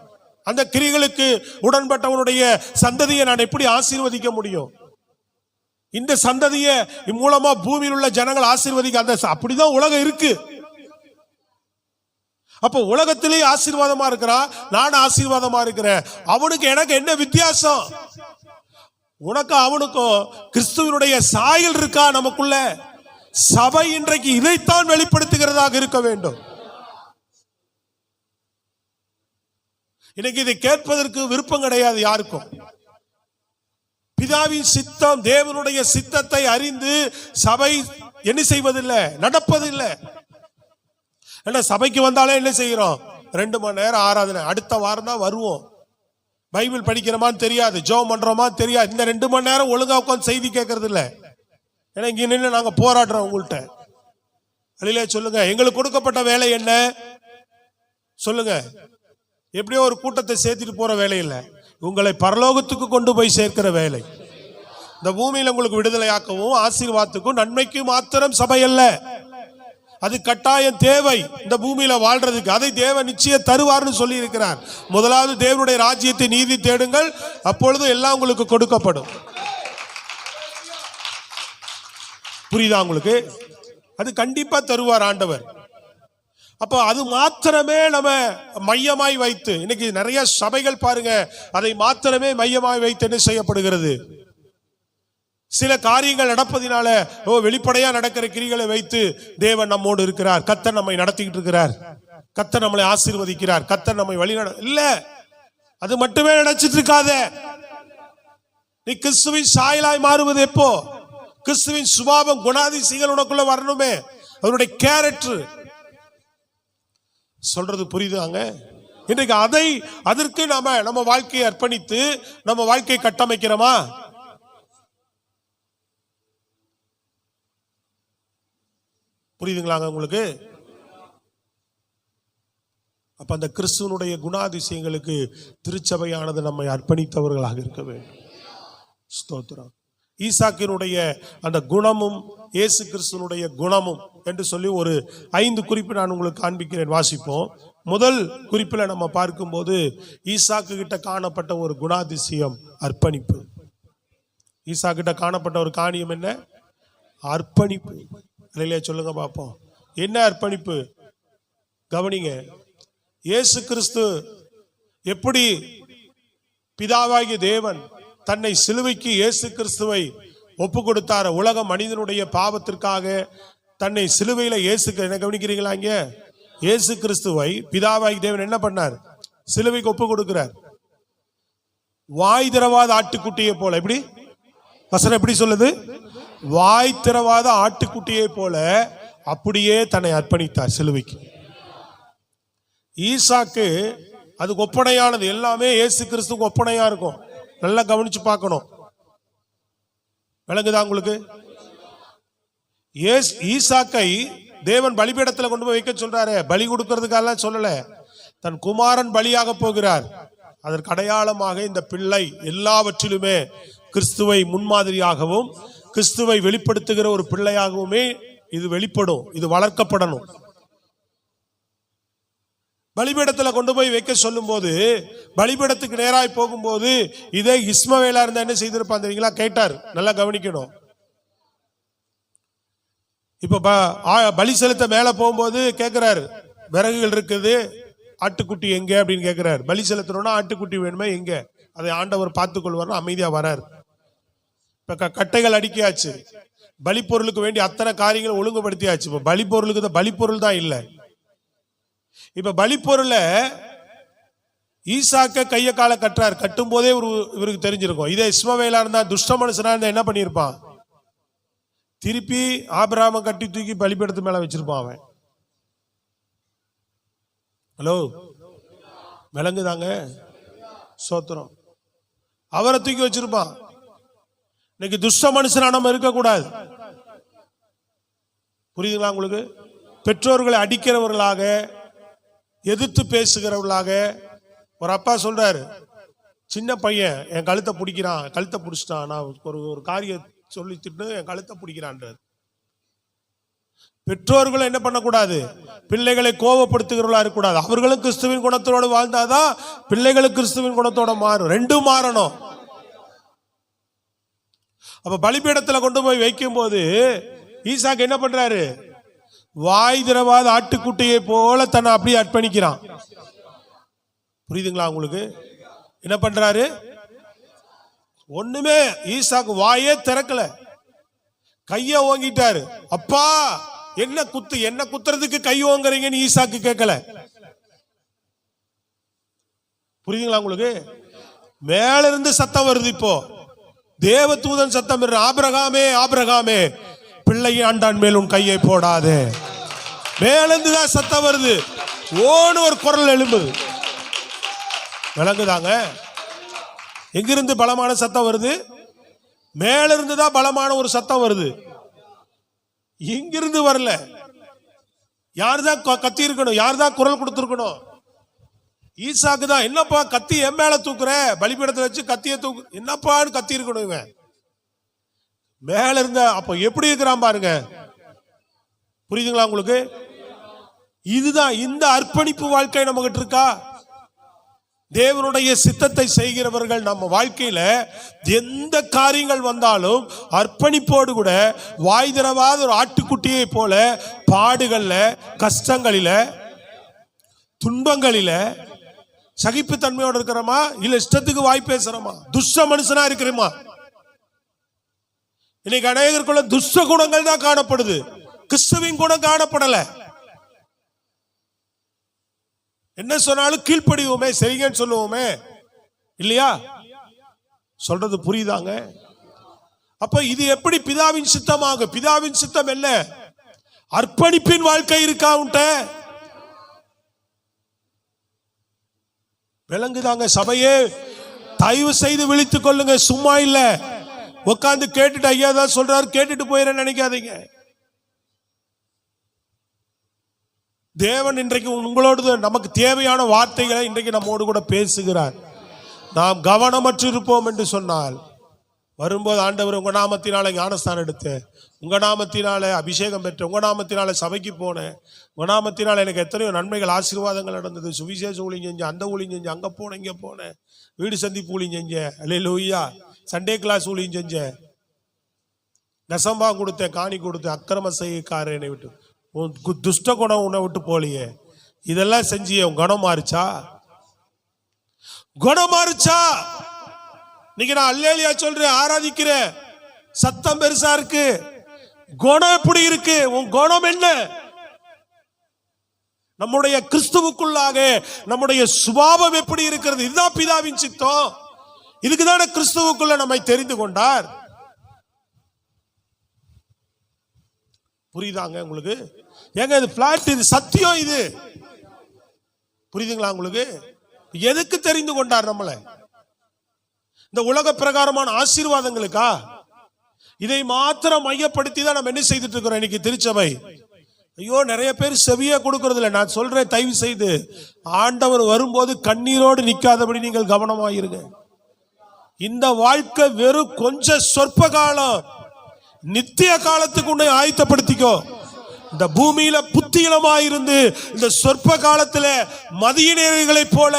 அந்த கிரிகளுக்கு உடன்பட்டவனுடைய சந்ததியை நான் எப்படி ஆசீர்வதிக்க முடியும்? இந்த சந்ததியை மூலமா பூமியில் உள்ள ஜனங்கள் ஆசீர்வதிக்க அந்த அப்படிதான் உலகம் இருக்கு. அப்ப உலகத்திலேயே ஆசீர்வாதமா இருக்கிறான், நான் ஆசீர்வாதமா இருக்கிறேன். அவனுக்கு எனக்கு என்ன வித்தியாசம்? உனக்கும் அவனுக்கும் கிறிஸ்துவனுடைய சாயல் இருக்கா நமக்குள்ள? சபை இன்றைக்கு இதைத்தான் வெளிப்படுத்துகிறதாக இருக்க வேண்டும். இன்னைக்கு இதை கேட்பதற்கு விருப்பம் கிடையாது யாருக்கும். பிதாவின் சித்தம், தேவனுடைய சித்தத்தை அறிந்து சபை என்ன செய்வதில்லை, நடப்பதில்லை. என்ன சபைக்கு வந்தாலே என்ன செய்கிறோம்? 2 மணி நேரம் ஆராதனை, அடுத்த வாரம் தான் வருவோம். பைபிள் படிக்கிறோமான்னு தெரியாது, ஜெபம் பண்றோமா தெரியாது. இந்த 2 மணி நேரம் ஒழுங்கா உட்காந்து செய்தி கேட்கறது இல்லை. ஏன்னா இங்க நின்று நாங்க போராடுறோம் உங்கள்கிட்ட. அல்லையிலே சொல்லுங்க, எங்களுக்கு கொடுக்கப்பட்ட வேலை என்ன சொல்லுங்க? எப்படியோ ஒரு கூட்டத்தை சேர்த்துட்டு போற வேலை இல்லை, உங்களை பரலோகத்துக்கு கொண்டு போய் சேர்க்கிற வேலை. இந்த பூமியில உங்களுக்கு விடுதலையாக்கவும் ஆசீர்வாதத்துக்கும் நன்மைக்கு மாத்திரம் சபை அல்ல, அது கட்டாயம் தேவை இந்த பூமியில வாழ்றதுக்கு. அதை தேவன் நிச்சயம் தருவார்னு சொல்லி இருக்கிறார். முதலாவது தேவனுடைய ராஜ்யத்தை நீதி தேடுங்கள், அப்பொழுது எல்லாம் உங்களுக்கு கொடுக்கப்படும். புரியுதா உங்களுக்கு? அது கண்டிப்பா தருவார் ஆண்டவர். அப்போ அது மாத்திரமே நம்ம மையமாய் வைத்து, இன்னைக்கு நிறைய சபைகள் பாருங்க, அதை மாத்திரமே மையமாய் வைத்து என்ன செய்யப்படுகிறது? சில காரியங்கள் நடப்பதினால வெளிப்படையா நடக்கிற கிரிகளை வைத்து தேவன் நம்மோடு இருக்கிறார், கர்த்தர் நம்மை நடத்திக்கிட்டு இருக்கிறார், கர்த்தர் நம்மளை ஆசீர்வதிக்கிறார், கர்த்தர் நம்மை வழி இல்ல. அது மட்டுமே நினைச்சிட்டு இருக்காத. நீ கிறிஸ்துவின் சாயலாய் மாறுவது எப்போ? கிறிஸ்துவின் சுபாவம் குணாதிசயங்கள் உனக்குள்ள வரணுமே, அவருடைய கேரக்டர். சொல்றது புரியுதாங்க? இன்றைக்கு அதற்கு நம்ம வாழ்க்கையை அர்ப்பணித்து நம்ம வாழ்க்கையை கட்டமைக்கிறோமா? புரியுதுங்களாங்க உங்களுக்கு? அப்ப அந்த கிறிஸ்துவனுடைய குணாதிசயங்களுக்கு திருச்சபையானது நம்மை அர்ப்பணித்தவர்களாக இருக்க வேண்டும். ஸ்தோத்திரம். ஈசாக்கினுடைய அந்த குணமும் இயேசு கிறிஸ்துவனுடைய குணமும் என்று சொல்லி ஒரு 5 குறிப்பு நான் உங்களுக்கு காண்பிக்கிறேன், வாசிப்போம். முதல் குறிப்பில் நம்ம பார்க்கும்போது ஈசாக்கு கிட்ட காணப்பட்ட ஒரு குணாதிசயம் அர்ப்பணிப்பு. ஈசாக்கு கிட்ட காணப்பட்ட ஒரு காரியம் என்ன? அர்ப்பணிப்பு. இல்லையா? சொல்லுங்க பார்ப்போம். என்ன அர்ப்பணிப்பு? கவனிங்க. இயேசு கிறிஸ்து எப்படி பிதாவாகிய தேவன் தன்னை சிலுவைக்கு இயேசு கிறிஸ்துவை ஒப்பு கொடுத்தார், உலக மனிதனுடைய பாவத்திற்காக தன்னை சிலுவையில என்ன கவனிக்கிறீங்களா? இங்க இயேசு கிறிஸ்துவை பிதாவாகிய தேவன் என்ன பண்ணார்? சிலுவைக்கு ஒப்பு கொடுக்கிறார். வாய் திறவாத ஆட்டுக்குட்டியை போல. எப்படி வசனம் எப்படி சொல்லுது? வாய் திறவாத ஆட்டுக்குட்டியை போல அப்படியே தன்னை அர்ப்பணித்தார் சிலுவைக்கு. ஈசாக்கு அதுக்கு ஒப்பனையானது. எல்லாமே இயேசு கிறிஸ்துக்கு ஒப்பனையா இருக்கும். நல்லா கவனிச்சு பார்க்கணும். விளங்குதா உங்களுக்கு? ஈசாக்கை தேவன் பலிபீடத்துல கொண்டு போய் வைக்க சொல்றாரு. பலி கொடுக்கறதுக்காக சொல்லல, தன் குமாரன் பலியாக போகிறார். அதற்கு அடையாளமாக இந்த பிள்ளை எல்லாவற்றிலுமே கிறிஸ்துவை முன்மாதிரியாகவும் கிறிஸ்துவை வெளிப்படுத்துகிற ஒரு பிள்ளையாகவுமே இது வெளிப்படும், இது வளர்க்கப்படணும். பலிபீடத்துல கொண்டு போய் வைக்க சொல்லும் போது, பலிபீடத்துக்கு நேராய் போகும்போது இதே இஸ்மவேலா இருந்தா என்ன செய்திருப்பான் தெரியுங்களா? கேட்டார். நல்லா கவனிக்கணும். இப்ப பலி செலுத்த மேல போகும்போது கேட்கிறாரு, விறகுகள் இருக்குது, ஆட்டுக்குட்டி எங்க அப்படின்னு கேட்கிறாரு. பலி செலுத்தணும்னா ஆட்டுக்குட்டி வேணுமே, எங்க? அதை ஆண்டவர் பார்த்துக் கொள்வார். அமைதியா வராரு. இப்ப கட்டைகள் அடிக்காச்சு, பலி பொருளுக்கு வேண்டி அத்தனை காரியங்களை ஒழுங்குபடுத்தியாச்சு. இப்ப பலி பொருளுக்கு பலி பொருள் தான் இல்லை. இப்ப பலி பொருளை ஈசாக்க கைய கால கட்டுறாரு. கட்டும் போதே இவருக்கு தெரிஞ்சிருக்கும். இதே இஸ்மவேலா இருந்தா, துஷ்ட மனுஷனா இருந்தா என்ன பண்ணிருப்பான்? திருப்பி ஆபிரகாம கட்டி தூக்கி பலிபீடத்து மேல வச்சிருப்பான் அவன். ஹலோ, விளங்குதாங்க? சோத்திரம். அவரை தூக்கி வச்சிருப்பான். இன்னைக்கு துஷ்ட மனுஷனா நம்ம இருக்கக்கூடாது. புரியுதுங்களா உங்களுக்கு? பெற்றோர்களை அடிக்கிறவர்களாக, எதிர்த்து பேசுகிறவர்களாக. ஒரு அப்பா சொல்றாரு, சின்ன பையன் என் கழுத்தை பிடிக்கிறான், கழுத்தை பிடிச்சிட்டான், நான் ஒரு காரியம் சொல்லிட்டு என் கழுத்தை பிடிக்கிறான்றார். பெற்றோர்களை என்ன பண்ணக்கூடாது? பிள்ளைகளை கோபப்படுத்துகிறவர்களா இருக்கக்கூடாது. அவர்களும் கிறிஸ்துவின் குணத்தோடு வாழ்ந்தாதான் பிள்ளைகளும் கிறிஸ்துவின் குணத்தோட மாறும். ரெண்டும் மாறணும். அப்ப பலிபீடத்துல கொண்டு போய் வைக்கும் போது ஈசாக்கு என்ன பண்றாரு? வாய் திறவாத ஆட்டுக்குட்டியை போல தன்னை அப்படியே அர்ப்பணிக்கிறான். புரியுதுங்களா உங்களுக்கு? என்ன பண்றாரு? ஒண்ணுமே ஈசாக்கு வாயே திறக்கல, கைய ஓங்கிட்டாரு. அப்பா என்ன குத்துறதுக்கு கை ஓங்குறீங்கன்னு ஈசாக்கு கேட்கல. புரியுதுங்களா உங்களுக்கு? மேல இருந்து சத்தம் வருது. இப்போ தேவ தூதன் சத்தம், ஆபிரகாமே ஆபிரகாமே, பிள்ளையை ஆண்டான் மேல் உன் கையை போடாதே. மேலிருந்துதான் சத்தம் வருது. ஓன்னு ஒரு குரல் எழும்புது. விளங்குதாங்க? எங்கிருந்து பலமான சத்தம் வருது? மேல இருந்துதான் பலமான ஒரு சத்தம் வருது. இங்கிருந்து வரல. யாருதான் கத்தி இருக்கணும்? யாருதான் குரல் கொடுத்திருக்கணும்? ஈசாக்கு தான். என்னப்பா கத்தி என் மேல தூக்குற? பலிபீடத்தை வச்சு கத்திய தூக்கு, என்னப்பான்னு கத்தி இருக்கணும் இவன். மேல இருந்த அப்ப எப்படி இருக்கிறான் பாருங்க. புரியுதுங்களா உங்களுக்கு? இதுதான் இந்த அர்ப்பணிப்பு வாழ்க்கை நம்ம கிட்ட இருக்கா? தேவனுடைய சித்தத்தை செய்கிறவர்கள் நம்ம வாழ்க்கையில எந்த காரியங்கள் வந்தாலும் அர்ப்பணிப்போடு கூட வாய் திறவாத ஒரு ஆட்டுக்குட்டியை போல பாடுகள்ல, கஷ்டங்களில, துன்பங்களில சகிப்புத்தன்மையோடு இருக்கிறோமா, இல்ல இஷ்டத்துக்கு வாய் பேசுறோமா, துஷ்ட மனுஷனா இருக்கிறோமா? இன்னைக்கு அநேகருக்குள்ள துஷ்ட குணங்கள் தான் காணப்படுது, கிறிஸ்துவின் குணம் காணப்படல. என்ன சொன்னாலும் கீழ்ப்படிவோமே, சரிங்கன்னு சொல்லுவோமே, இல்லையா? சொல்றது புரியுதாங்க? அப்ப இது எப்படி பிதாவின் சித்தமாக? பிதாவின் சித்தம் என்ன? அர்ப்பணிப்பின் வாழ்க்கை இருக்கா உன்ட்ட? விளங்குதாங்க சபையே? தயவு செய்து விழித்துக் கொள்ளுங்க, சும்மா இல்ல உட்கார்ந்து கேட்டுட்டு ஐயா தான் சொல்றாரு கேட்டுட்டு போயிடறேன்னு நினைக்காதீங்க. தேவன் இன்றைக்கு உங்களோடு நமக்கு தேவையான வார்த்தைகளை இன்றைக்கு நம்மோடு கூட பேசுகிறார். நாம் கவனமற்று இருப்போம் என்று சொன்னால், வரும்போது ஆண்டவர் உங்க நாமத்தினால ஞானஸ்தானம் எடுத்தேன், உங்க நாமத்தினால அபிஷேகம் பெற்றேன், உங்க நாமத்தினால சபைக்கு போனேன், உங்க நாமத்தினால எனக்கு எத்தனையோ நன்மைகள் ஆசீர்வாதங்கள் நடந்தது, சுவிசேஷ ஊழியம் செஞ்சேன், அந்த ஊழியம் செஞ்சேன், அங்க போனேன், இங்க போனேன், வீடு சந்திப்பு ஊழியம் செஞ்சேன், அல்லேலூயா, சண்டே கிளாஸ் ஊழியம் செஞ்சேன், தசம்பா கொடுத்தேன், காணி கொடுத்தேன், அக்கிரம செய்யக்காரனை விட்டு, துஷ்ட குணம் உன்னை விட்டு போலியே, இதெல்லாம் செஞ்சியே, உன் குணம் மாறுச்சா? குணம் மாறுச்சா? நீங்க நான் அல்லேலியா சொல்றேன், ஆராதிக்கிறேன், சத்தம் பெருசா இருக்கு, குணம் எப்படி இருக்கு? உன் குணம் என்ன? நம்முடைய கிறிஸ்துவுக்குள்ளாக நம்முடைய சுபாவம் எப்படி இருக்கிறது? இதுதான் பிதாவின் சித்தம். இதுக்குதான கிறிஸ்துவுக்குள்ள நம்மை தெரிந்து கொண்டார். புரியுதாங்க உங்களுக்கு? ஏங்க இது பிளாட், இது சத்தியம், இது புரியுதுங்களா உங்களுக்கு? எதுக்கு தெரிந்து கொண்டார் நம்மளை? இந்த உலக பிரகாரமான ஆசீர்வாதங்களுக்கா? இதை மாத்திரம் மையப்படுத்தி தான் நம்ம என்ன செய்துட்டு இருக்கிறோம் இன்னைக்கு திருச்சபை. ஐயோ, நிறைய பேர் செவியா கொடுக்கறது இல்லை. நான் சொல்றேன், தயவு செய்து ஆண்டவர் வரும்போது கண்ணீரோடு நிற்காதபடி நீங்கள் கவனமாயிருங்க. இந்த வாழ்க்கை வெறும் கொஞ்சம் சொற்ப காலம், நித்திய காலத்துக்கு உன்னை ஆயத்தப்படுத்திக்கோ. இந்த பூமியில புத்தியிலமாயிருந்து இந்த சொற்ப காலத்துல மதியினர்களை போல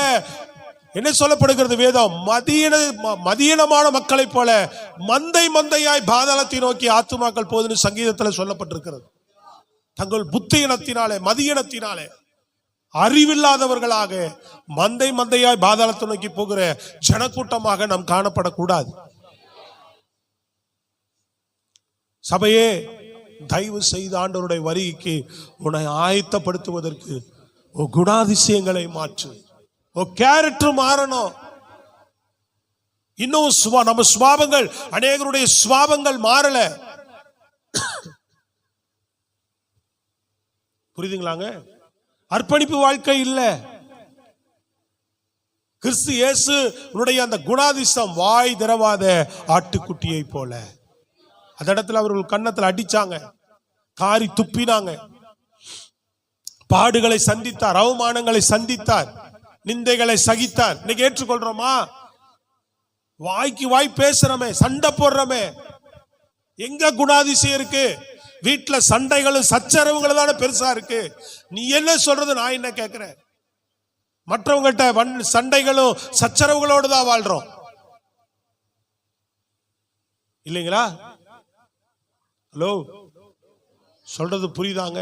என்ன சொல்லப்படுகிறது வேதம்? மதியினமான மக்களை போல மந்தை மந்தையாய் பாதாளத்தை நோக்கி ஆத்துமாக்கள் போதுன்னு சங்கீதத்தில் சொல்லப்பட்டிருக்கிறது. தங்கள் புத்தியினத்தினாலே, மதியினத்தினாலே, அறிவில்லாதவர்களாக மந்தை மந்தையாய் பாதாளத்தை நோக்கி போகிற ஜனக்கூட்டமாக நாம் காணப்படக்கூடாது. சபையே, தயவு செய்து ஆண்டவருடைய வருகைக்கு உன்னை ஆயத்தப்படுத்துவதற்கு குணாதிசயங்களை மாற்று. கேரக்டர் மாறணும். இன்னும் நம்ம சுபாவங்கள், அநேகருடைய சுபாவங்கள் மாறல. புரியுதுங்களாங்க? அர்ப்பணிப்பு வாழ்க்கை இல்ல. கிறிஸ்து இயேசு அந்த குணாதிசயம் வாய் திறவாத ஆட்டுக்குட்டியை போல. அந்த இடத்துல அவர்கள் கன்னத்தில் அடிச்சாங்க, காரி துப்பினாங்க, பாடுகளை சந்தித்தார், அவமானங்களை சந்தித்தார், நிந்தைகளை சகித்தார். இன்னைக்கு ஏற்றுக்கொள்றோமா? வாய்க்கு வாய் பேசுறமே, சண்டை போடுறமே, எங்க குணாதிசயம் இருக்கு? வீட்டுல சண்டைகளும் சச்சரவுகளும் தானே பெருசா இருக்கு. நீ என்ன சொல்றது, நான் என்ன கேட்கிறேன்? மற்றவங்கள்ட்ட சண்டைகளும் சச்சரவுகளோடு தான் வாழ்றோம், இல்லைங்களா? ஹலோ, சொல்றது புரியுதாங்க?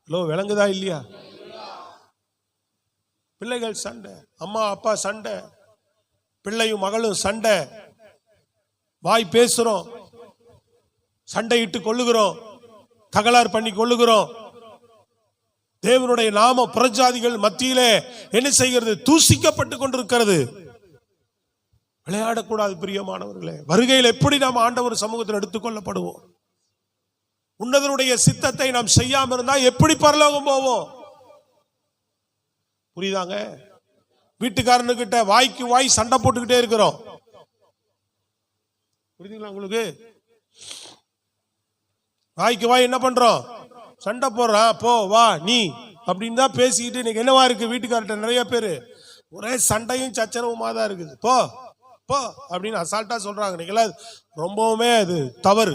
ஹலோ, விளங்குதா இல்லையா? பிள்ளைகள் சண்டை, அம்மா அப்பா சண்டை, பிள்ளையும் மகளும் சண்டை, வாய் பேசுறோம், சண்டையிட்டு கொள்ளுகிறோம், தகராறு பண்ணி கொள்ளுகிறோம். தேவனுடைய நாம புறஜாதிகள் மத்தியிலே என்ன செய்கிறது? தூசிக்கப்பட்டு கொண்டிருக்கிறது. விளையாடக்கூடாது பிரியமானவர்களே. வருகையில் எப்படி நாம் ஆண்டவர் சமூகத்தில் எடுத்துக்கொள்ளப்படுவோம்? உன்னதனுடைய சித்தத்தை நாம் செய்யாம இருந்தா எப்படி பரலோகம் போவோம்? புரியுதாங்க? வீட்டுக்காரனுக்கிட்ட வாய்க்கு வாய் சண்டை போட்டுக்கிட்டே இருக்கிறோம். புரியுதுங்களா உங்களுக்கு? வாய்க்கு வாய் என்ன பண்றோம்? சண்டை போடுறான், போ வா நீ அப்படின்னு தான் பேசிக்கிட்டு. இன்னைக்கு என்னவா இருக்கு? வீட்டுக்கார்ட்ட நிறைய பேரு ஒரே சண்டையும் சச்சரவுமா தான் இருக்குது. போ போ அப்படின்னு அசால்ட்டா சொல்றாங்க. இன்னைக்கு ரொம்பவுமே அது தவறு.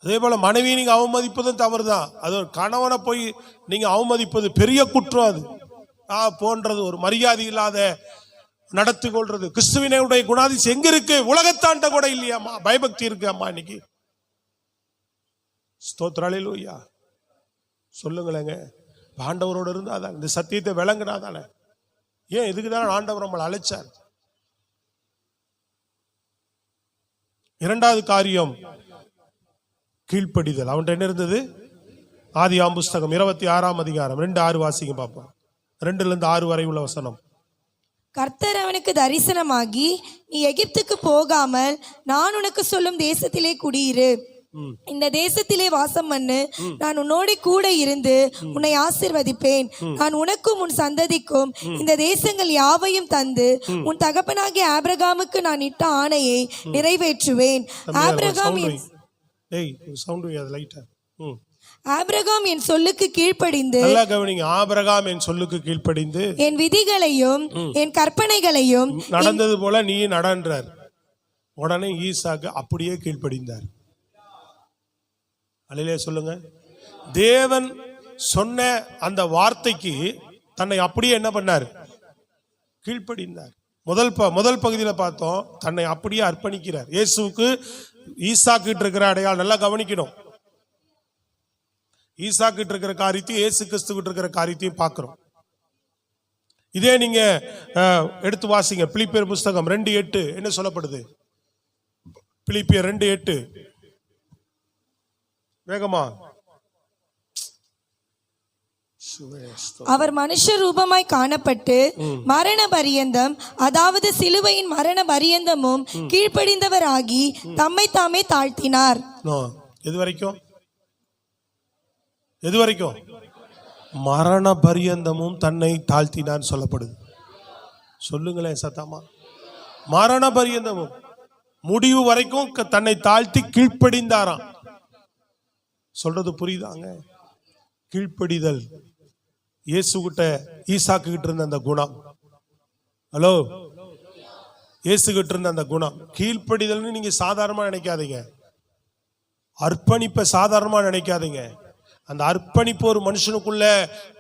அதே போல மனைவியை நீங்க அவமதிப்பதும் தவறுதான். அது ஒரு கணவனை போய் நீங்க அவமதிப்பது பெரிய குற்றம். அது போன்றது ஒரு மரியாதை இல்லாத நடத்தி கொள்றது. கிறிஸ்துவினுடைய குணாதிசயம் எங்க இருக்கு? உலகத்தாண்ட கூட இல்லையாம்மா, பயபக்தி இருக்கு அம்மா இன்னைக்கு. ஸ்தோத்திரம், அல்லேலூயா. சொல்லுங்களேங்க. ஆண்டவரோட இருந்தாதான், இந்த சத்தியத்தை விளங்குனாதானே. ஏன் இதுக்குதானே ஆண்டவர் நம்மளை அழைச்சார். இரண்டாவது காரியம் கீழ்ப்படிதல். அவன்கிட்ட என்ன இருந்தது? ஆதியாகமம் புஸ்தகம் 26ஆம் அதிகாரம் 2:6 வாசிங்க பார்ப்போம். 2-6 வரை உள்ள வசனம். கர்த்தர் அவனுக்கு தரிசனமாகி, நீ எகிப்துக்கு போகாமல் நான் உனக்கு சொல்லும் தேசத்திலே குடியிரு, இந்த தேசத்திலே வாசம் பண்ணு, நான் உன்னோட கூட இருந்து உன்னை ஆசீர்வதிப்பேன், நான் உனக்கும் உன் சந்ததிக்கும் இந்த தேசங்கள் யாவையும் தந்து உன் தகப்பனாகிய ஆபிரகாமுக்கு நான் இட்ட ஆணையை நிறைவேற்றுவேன். ஆபிரகாம் என் சொல்லுக்கு கீழ்ப்படிந்து, நல்லா கவனிங்க, ஆபிரகாம் என் சொல்லுக்கு கீழ்ப்படிந்து என் விதிகளையும் என் கற்பனைகளையும் நடந்தது போல நீ நடன்றார். உடனே ஈசாக்கு அப்படியே கீழ்ப்படிந்தார். அல்லேலூயா சொல்லுங்க. தேவன் சொன்ன அந்த வார்த்தைக்கு தன்னை அப்படியே என்ன பண்ணார்? கீழ்ப்படிந்தார். முதல் பகுதியில் பார்த்தோம், தன்னை அப்படியே அர்ப்பணிக்கிறார். இயேசுவுக்கு ஈசாக்கிட்டு இருக்கிற அடையாளம் நல்லா கவனிக்கணும். ஈசாக்கிட்டு இருக்கிற காரியத்தையும் இயேசு கிறிஸ்துவிட்டு இருக்கிற காரியத்தையும் பார்க்கிறோம். இதே நீங்க எடுத்து வாசிங்க. பிலிப்பியர் புஸ்தகம் 2:8 என்ன சொல்லப்படுது? பிலிப்பியர் 2:8 வேகமா. அவர் மனுஷ ரூபமாய் காணப்பட்டு மரண பரியந்தம், அதாவது சிலுவையின் மரண பரியந்தமும் கீழ்ப்படிந்தவராகி தம்மை தாமே தாழ்த்தினார். எது வரைக்கும்? எது வரைக்கும்? மரண பரியந்தமும் தன்னை தாழ்த்தினார் சொல்லப்படுது. சொல்லுங்களேன் சத்தமா. மரண பரியந்தமும், முடிவு வரைக்கும் தன்னை தாழ்த்தி கீழ்ப்படிந்தாராம். சொல்றது புரியுதாங்க? கீழ்ப்படிதல். இயேசு கிட்ட ஈசாக்கு கிட்ட இருந்த அந்த குணம். ஹலோ, இயேசு கிட்ட இருந்த அந்த குணம் கீழ்ப்படிதல்னு நீங்க சாதாரணமா நினைக்காதீங்க. அர்ப்பணிப்பை சாதாரணமா நினைக்காதீங்க. அந்த அர்ப்பணிப்பு ஒரு மனுஷனுக்குள்ள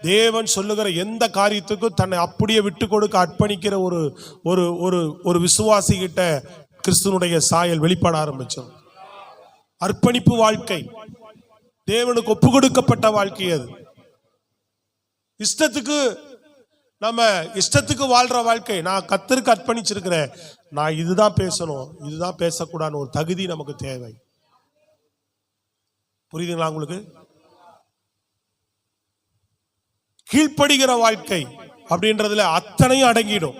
தேவன் சொல்லுகிற எந்த காரியத்துக்கும் தன்னை அப்படியே விட்டு கொடுக்க அர்ப்பணிக்கிற ஒரு ஒரு ஒரு ஒரு விசுவாசி கிட்ட கிறிஸ்துவனுடைய சாயல் வெளிப்பட ஆரம்பிச்சோம். அர்ப்பணிப்பு வாழ்க்கை, தேவனுக்கு ஒப்பு கொடுக்கப்பட்ட வாழ்க்கை. அது இஷ்டத்துக்கு வாழ்ற வாழ்க்கை. நான் கர்த்தருக்கு அர்ப்பணிச்சிருக்கிறேன், நான் இதுதான் பேசணும், இதுதான் பேசக்கூடாதுன்னு ஒரு தகுதி நமக்கு தேவை. புரியுதுங்களா உங்களுக்கு? கீழ்ப்படுகிற வாழ்க்கை அப்படின்றதுல அத்தனையும் அடங்கிடும்.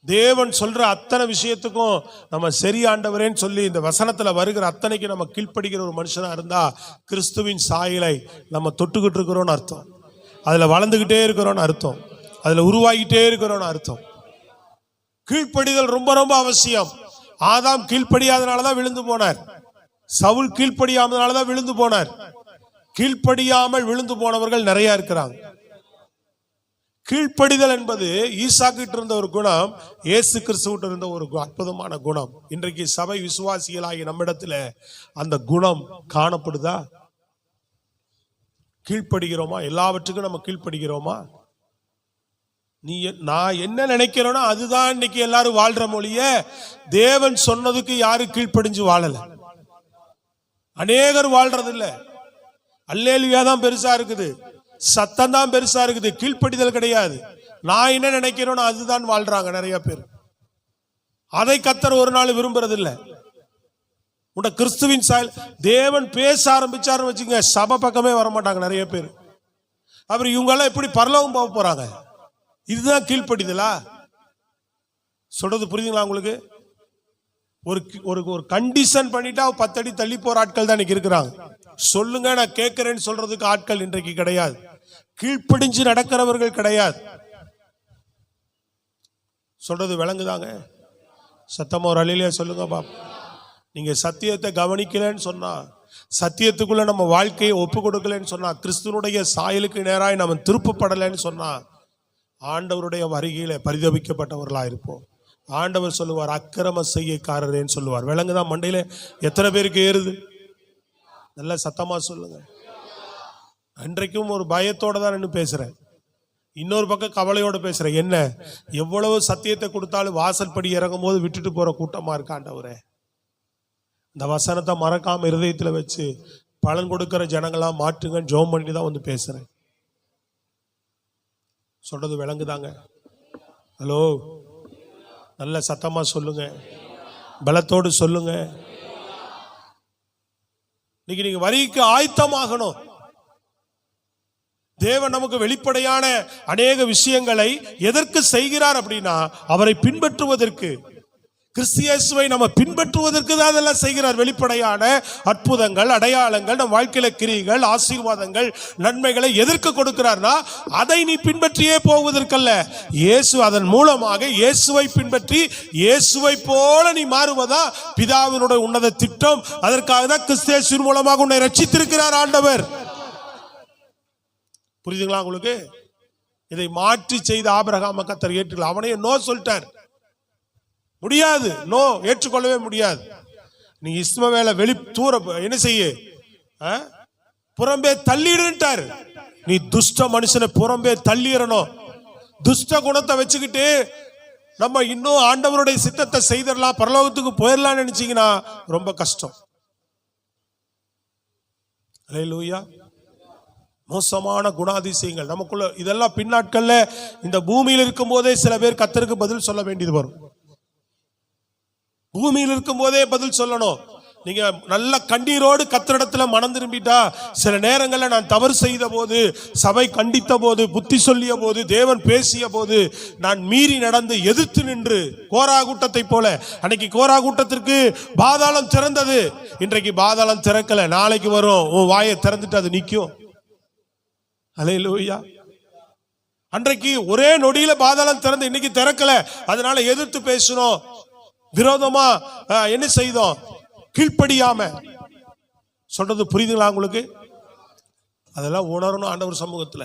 தேவன் சொல்ற அத்தனை விஷயத்துக்கும் நம்ம சரி ஆண்டவரேன்னு சொல்லி இந்த வசனத்துல வருகிற அத்தனைக்கு நம்ம கீழ்ப்படுகிற ஒரு மனுஷனா இருந்தா கிறிஸ்துவின் சாயலை நம்ம தொட்டுக்கிட்டு இருக்கிறோம்னு அர்த்தம். அதுல வளர்ந்துகிட்டே இருக்கிறோம்னு அர்த்தம். அதுல உருவாகிட்டே இருக்கிறோம்னு அர்த்தம். கீழ்ப்படிதல் ரொம்ப ரொம்ப அவசியம். ஆதாம் கீழ்ப்படியாதனாலதான் விழுந்து போனார். சவுல் கீழ்ப்படியாதனாலதான் விழுந்து போனார். கீழ்ப்படியாமல் விழுந்து போனவர்கள் நிறைய இருக்கிறாங்க. கீழ்ப்படிதல் என்பது ஈசாக்கிட்ட இருந்த ஒரு குணம், இயேசு கிறிஸ்துவிட்ட இருந்த ஒரு அற்புதமான குணம். இன்றைக்கு சபை விசுவாசிகளாகிய நம்மிடத்துல அந்த குணம் காணப்படுதா? கீழ்ப்படுகிறோமா? எல்லாவற்றுக்கும் நம்ம கீழ்ப்படுகிறோமா? நான் என்ன நினைக்கிறேனோ அதுதான் இன்னைக்கு எல்லாரும் வாழ்ற மொழிய, தேவன் சொன்னதுக்கு யாரும் கீழ்ப்படிஞ்சு வாழல. அநேகர் வாழ்றது இல்ல. அல்லேலூயா தான் பெருசா இருக்குது, சத்தம் தான் பெருசா இருக்குது, கீழ்ப்படிதல் கிடையாது. நான் என்ன நினைக்கிறேனோ அதுதான் வாழ்றாங்க நிறைய பேர். அதை கர்த்தர் ஒரு நாள் விரும்புறது இல்ல. உன்ன கிறிஸ்துவின் சாயல் தேவன் பேச ஆரம்பிச்சாருன்னு வச்சுங்க, சபை பக்கமே வரமாட்டாங்க நிறைய பேர். அப்புறம் இவங்க எல்லாம் எப்படி பரலோகம் போக போறாங்க? இதுதான் கீழ்ப்படிதலா? சொல்றது புரியுதுங்களா உங்களுக்கு? ஒரு கண்டிஷன் பண்ணிட்டா 10 அடி தள்ளி போற ஆட்கள் தான் இன்னைக்கு இருக்கிறாங்க. சொல்லுங்க நான் கேட்கிறேன்னு சொல்றதுக்கு ஆட்கள் இன்றைக்கு கிடையாது. கீழ்ப்படிஞ்சு நடக்கிறவர்கள் கிடையாது. சொல்றது விளங்குதாங்க? சத்தமா ஒரு அலையிலே சொல்லுங்க பாப்பா. நீங்க சத்தியத்தை கவனிக்கலன்னு சொன்னா, சத்தியத்துக்குள்ள நம்ம வாழ்க்கையை ஒப்பு கொடுக்கலன்னு சொன்னா, கிறிஸ்துவனுடைய சாயலுக்கு நேராய் நம்ம திருப்பப்படலைன்னு சொன்னா, ஆண்டவருடைய வருகையில பரிதபிக்கப்பட்டவர்களா இருப்போம். ஆண்டவர் சொல்லுவார், அக்கிரம செய்கைக்காரரேன்னு சொல்லுவார். விலங்குதான் மண்டையில எத்தனை பேருக்கு ஏறுது? நல்ல சத்தமா சொல்லுங்க. அன்றைக்கும் ஒரு பயத்தோட தான் நின்று பேசுறேன், இன்னொரு பக்கம் கவலையோட பேசுறேன். என்ன, எவ்வளவு சத்தியத்தை கொடுத்தாலும் வாசல் படி இறங்கும் போது விட்டுட்டு போற கூட்டமா இருக்காண்டவரே. இந்த வசனத்தை மறக்காம இருதயத்துல வச்சு பலன் கொடுக்கிற ஜனங்களா மாற்றுங்கன்னு ஜெபம் பண்ணி தான் வந்து பேசுறேன். சொல்றது விளங்குதாங்க? ஹலோ, நல்ல சத்தமா சொல்லுங்க, பலத்தோடு சொல்லுங்க. இன்னைக்கு நீங்க வரிக்கு ஆயத்தமாகணும். தேவன் நமக்கு வெளிப்படையான அநேக விஷயங்களை எதற்கு செய்கிறார் அப்படின்னா, அவரை பின்பற்றுவதற்கு, கிறிஸ்தியேசுவை நம்ம பின்பற்றுவதற்கு தான் அதெல்லாம் செய்கிறார். வெளிப்படையான அற்புதங்கள், அடையாளங்கள், நம் வாழ்க்கையில கிரியைகள், ஆசீர்வாதங்கள், நன்மைகளை எதற்கு கொடுக்கிறார்னா, அதை நீ பின்பற்றியே போவதற்கல்ல. இயேசு அதன் மூலமாக இயேசுவை பின்பற்றி இயேசுவை போல நீ மாறுவதா பிதாவினுடைய உன்னத திட்டம். அதற்காக தான் கிறிஸ்தியேசு மூலமாக உன்னை ரட்சித்திருக்கிறார் ஆண்டவர். புரியுதுங்களா உங்களுக்கு? இதை மாற்றி செய்த ஆபிரகாமை கர்த்தர் ஏற்றுக்கொள்ள, அவனையே நோ சொல்லிட்டார். முடியாது, நோ, ஏற்றுக்கொள்ளவே முடியாது. நீ இஸ்மவேலை தூர என்ன செய்ய, புறம்பே தள்ளிடுன்ட்டார். நீ துஷ்ட மனுஷனை புறம்பே தள்ளிடணும். துஷ்ட குணத்தை வச்சுக்கிட்டு நம்ம இன்னும் ஆண்டவருடைய சித்தத்தை செய்திடலாம், பரலோகத்துக்கு போயிடலாம்னு நினைச்சீங்கன்னா ரொம்ப கஷ்டம். அல்லேலூயா. மோசமான குணாதிசயங்கள் நமக்குள்ள, இதெல்லாம் பின்னாட்கள்ல இந்த பூமியில் இருக்கும் போதே சில பேர் கர்த்தருக்கு பதில் சொல்ல வேண்டியது வரும். பூமியில் இருக்கும் போதே பதில் சொல்லணும். நீங்க நல்ல கண்ணீரோடு கர்த்தரிடத்துல மனம் திரும்பிட்டா, சில நேரங்கள்ல நான் தவறு செய்த போது, சபை கண்டித்த போது, புத்தி சொல்லிய போது, தேவன் பேசிய போது நான் மீறி நடந்து எதிர்த்து நின்று, கோரா கூட்டத்தை போல, அன்னைக்கு கோரா கூட்டத்திற்கு பாதாளம் திறந்தது, இன்றைக்கு பாதாளம் திறக்கல, நாளைக்கு வரும். உன் வாயை திறந்துட்டு அது நிற்கும். அல்லேலூயா. அன்றைக்கு ஒரே நொடியில பாதாளம் திறந்து, இன்னைக்கு திறக்கல, அதனால எதிர்த்து பேசணும், விரோதமா என்ன செய்தோம், கீழ்ப்படியாம. சொல்றது புரியுதுங்களா உங்களுக்கு? அதெல்லாம் உணரணும் ஆண்டவர் சமூகத்துல.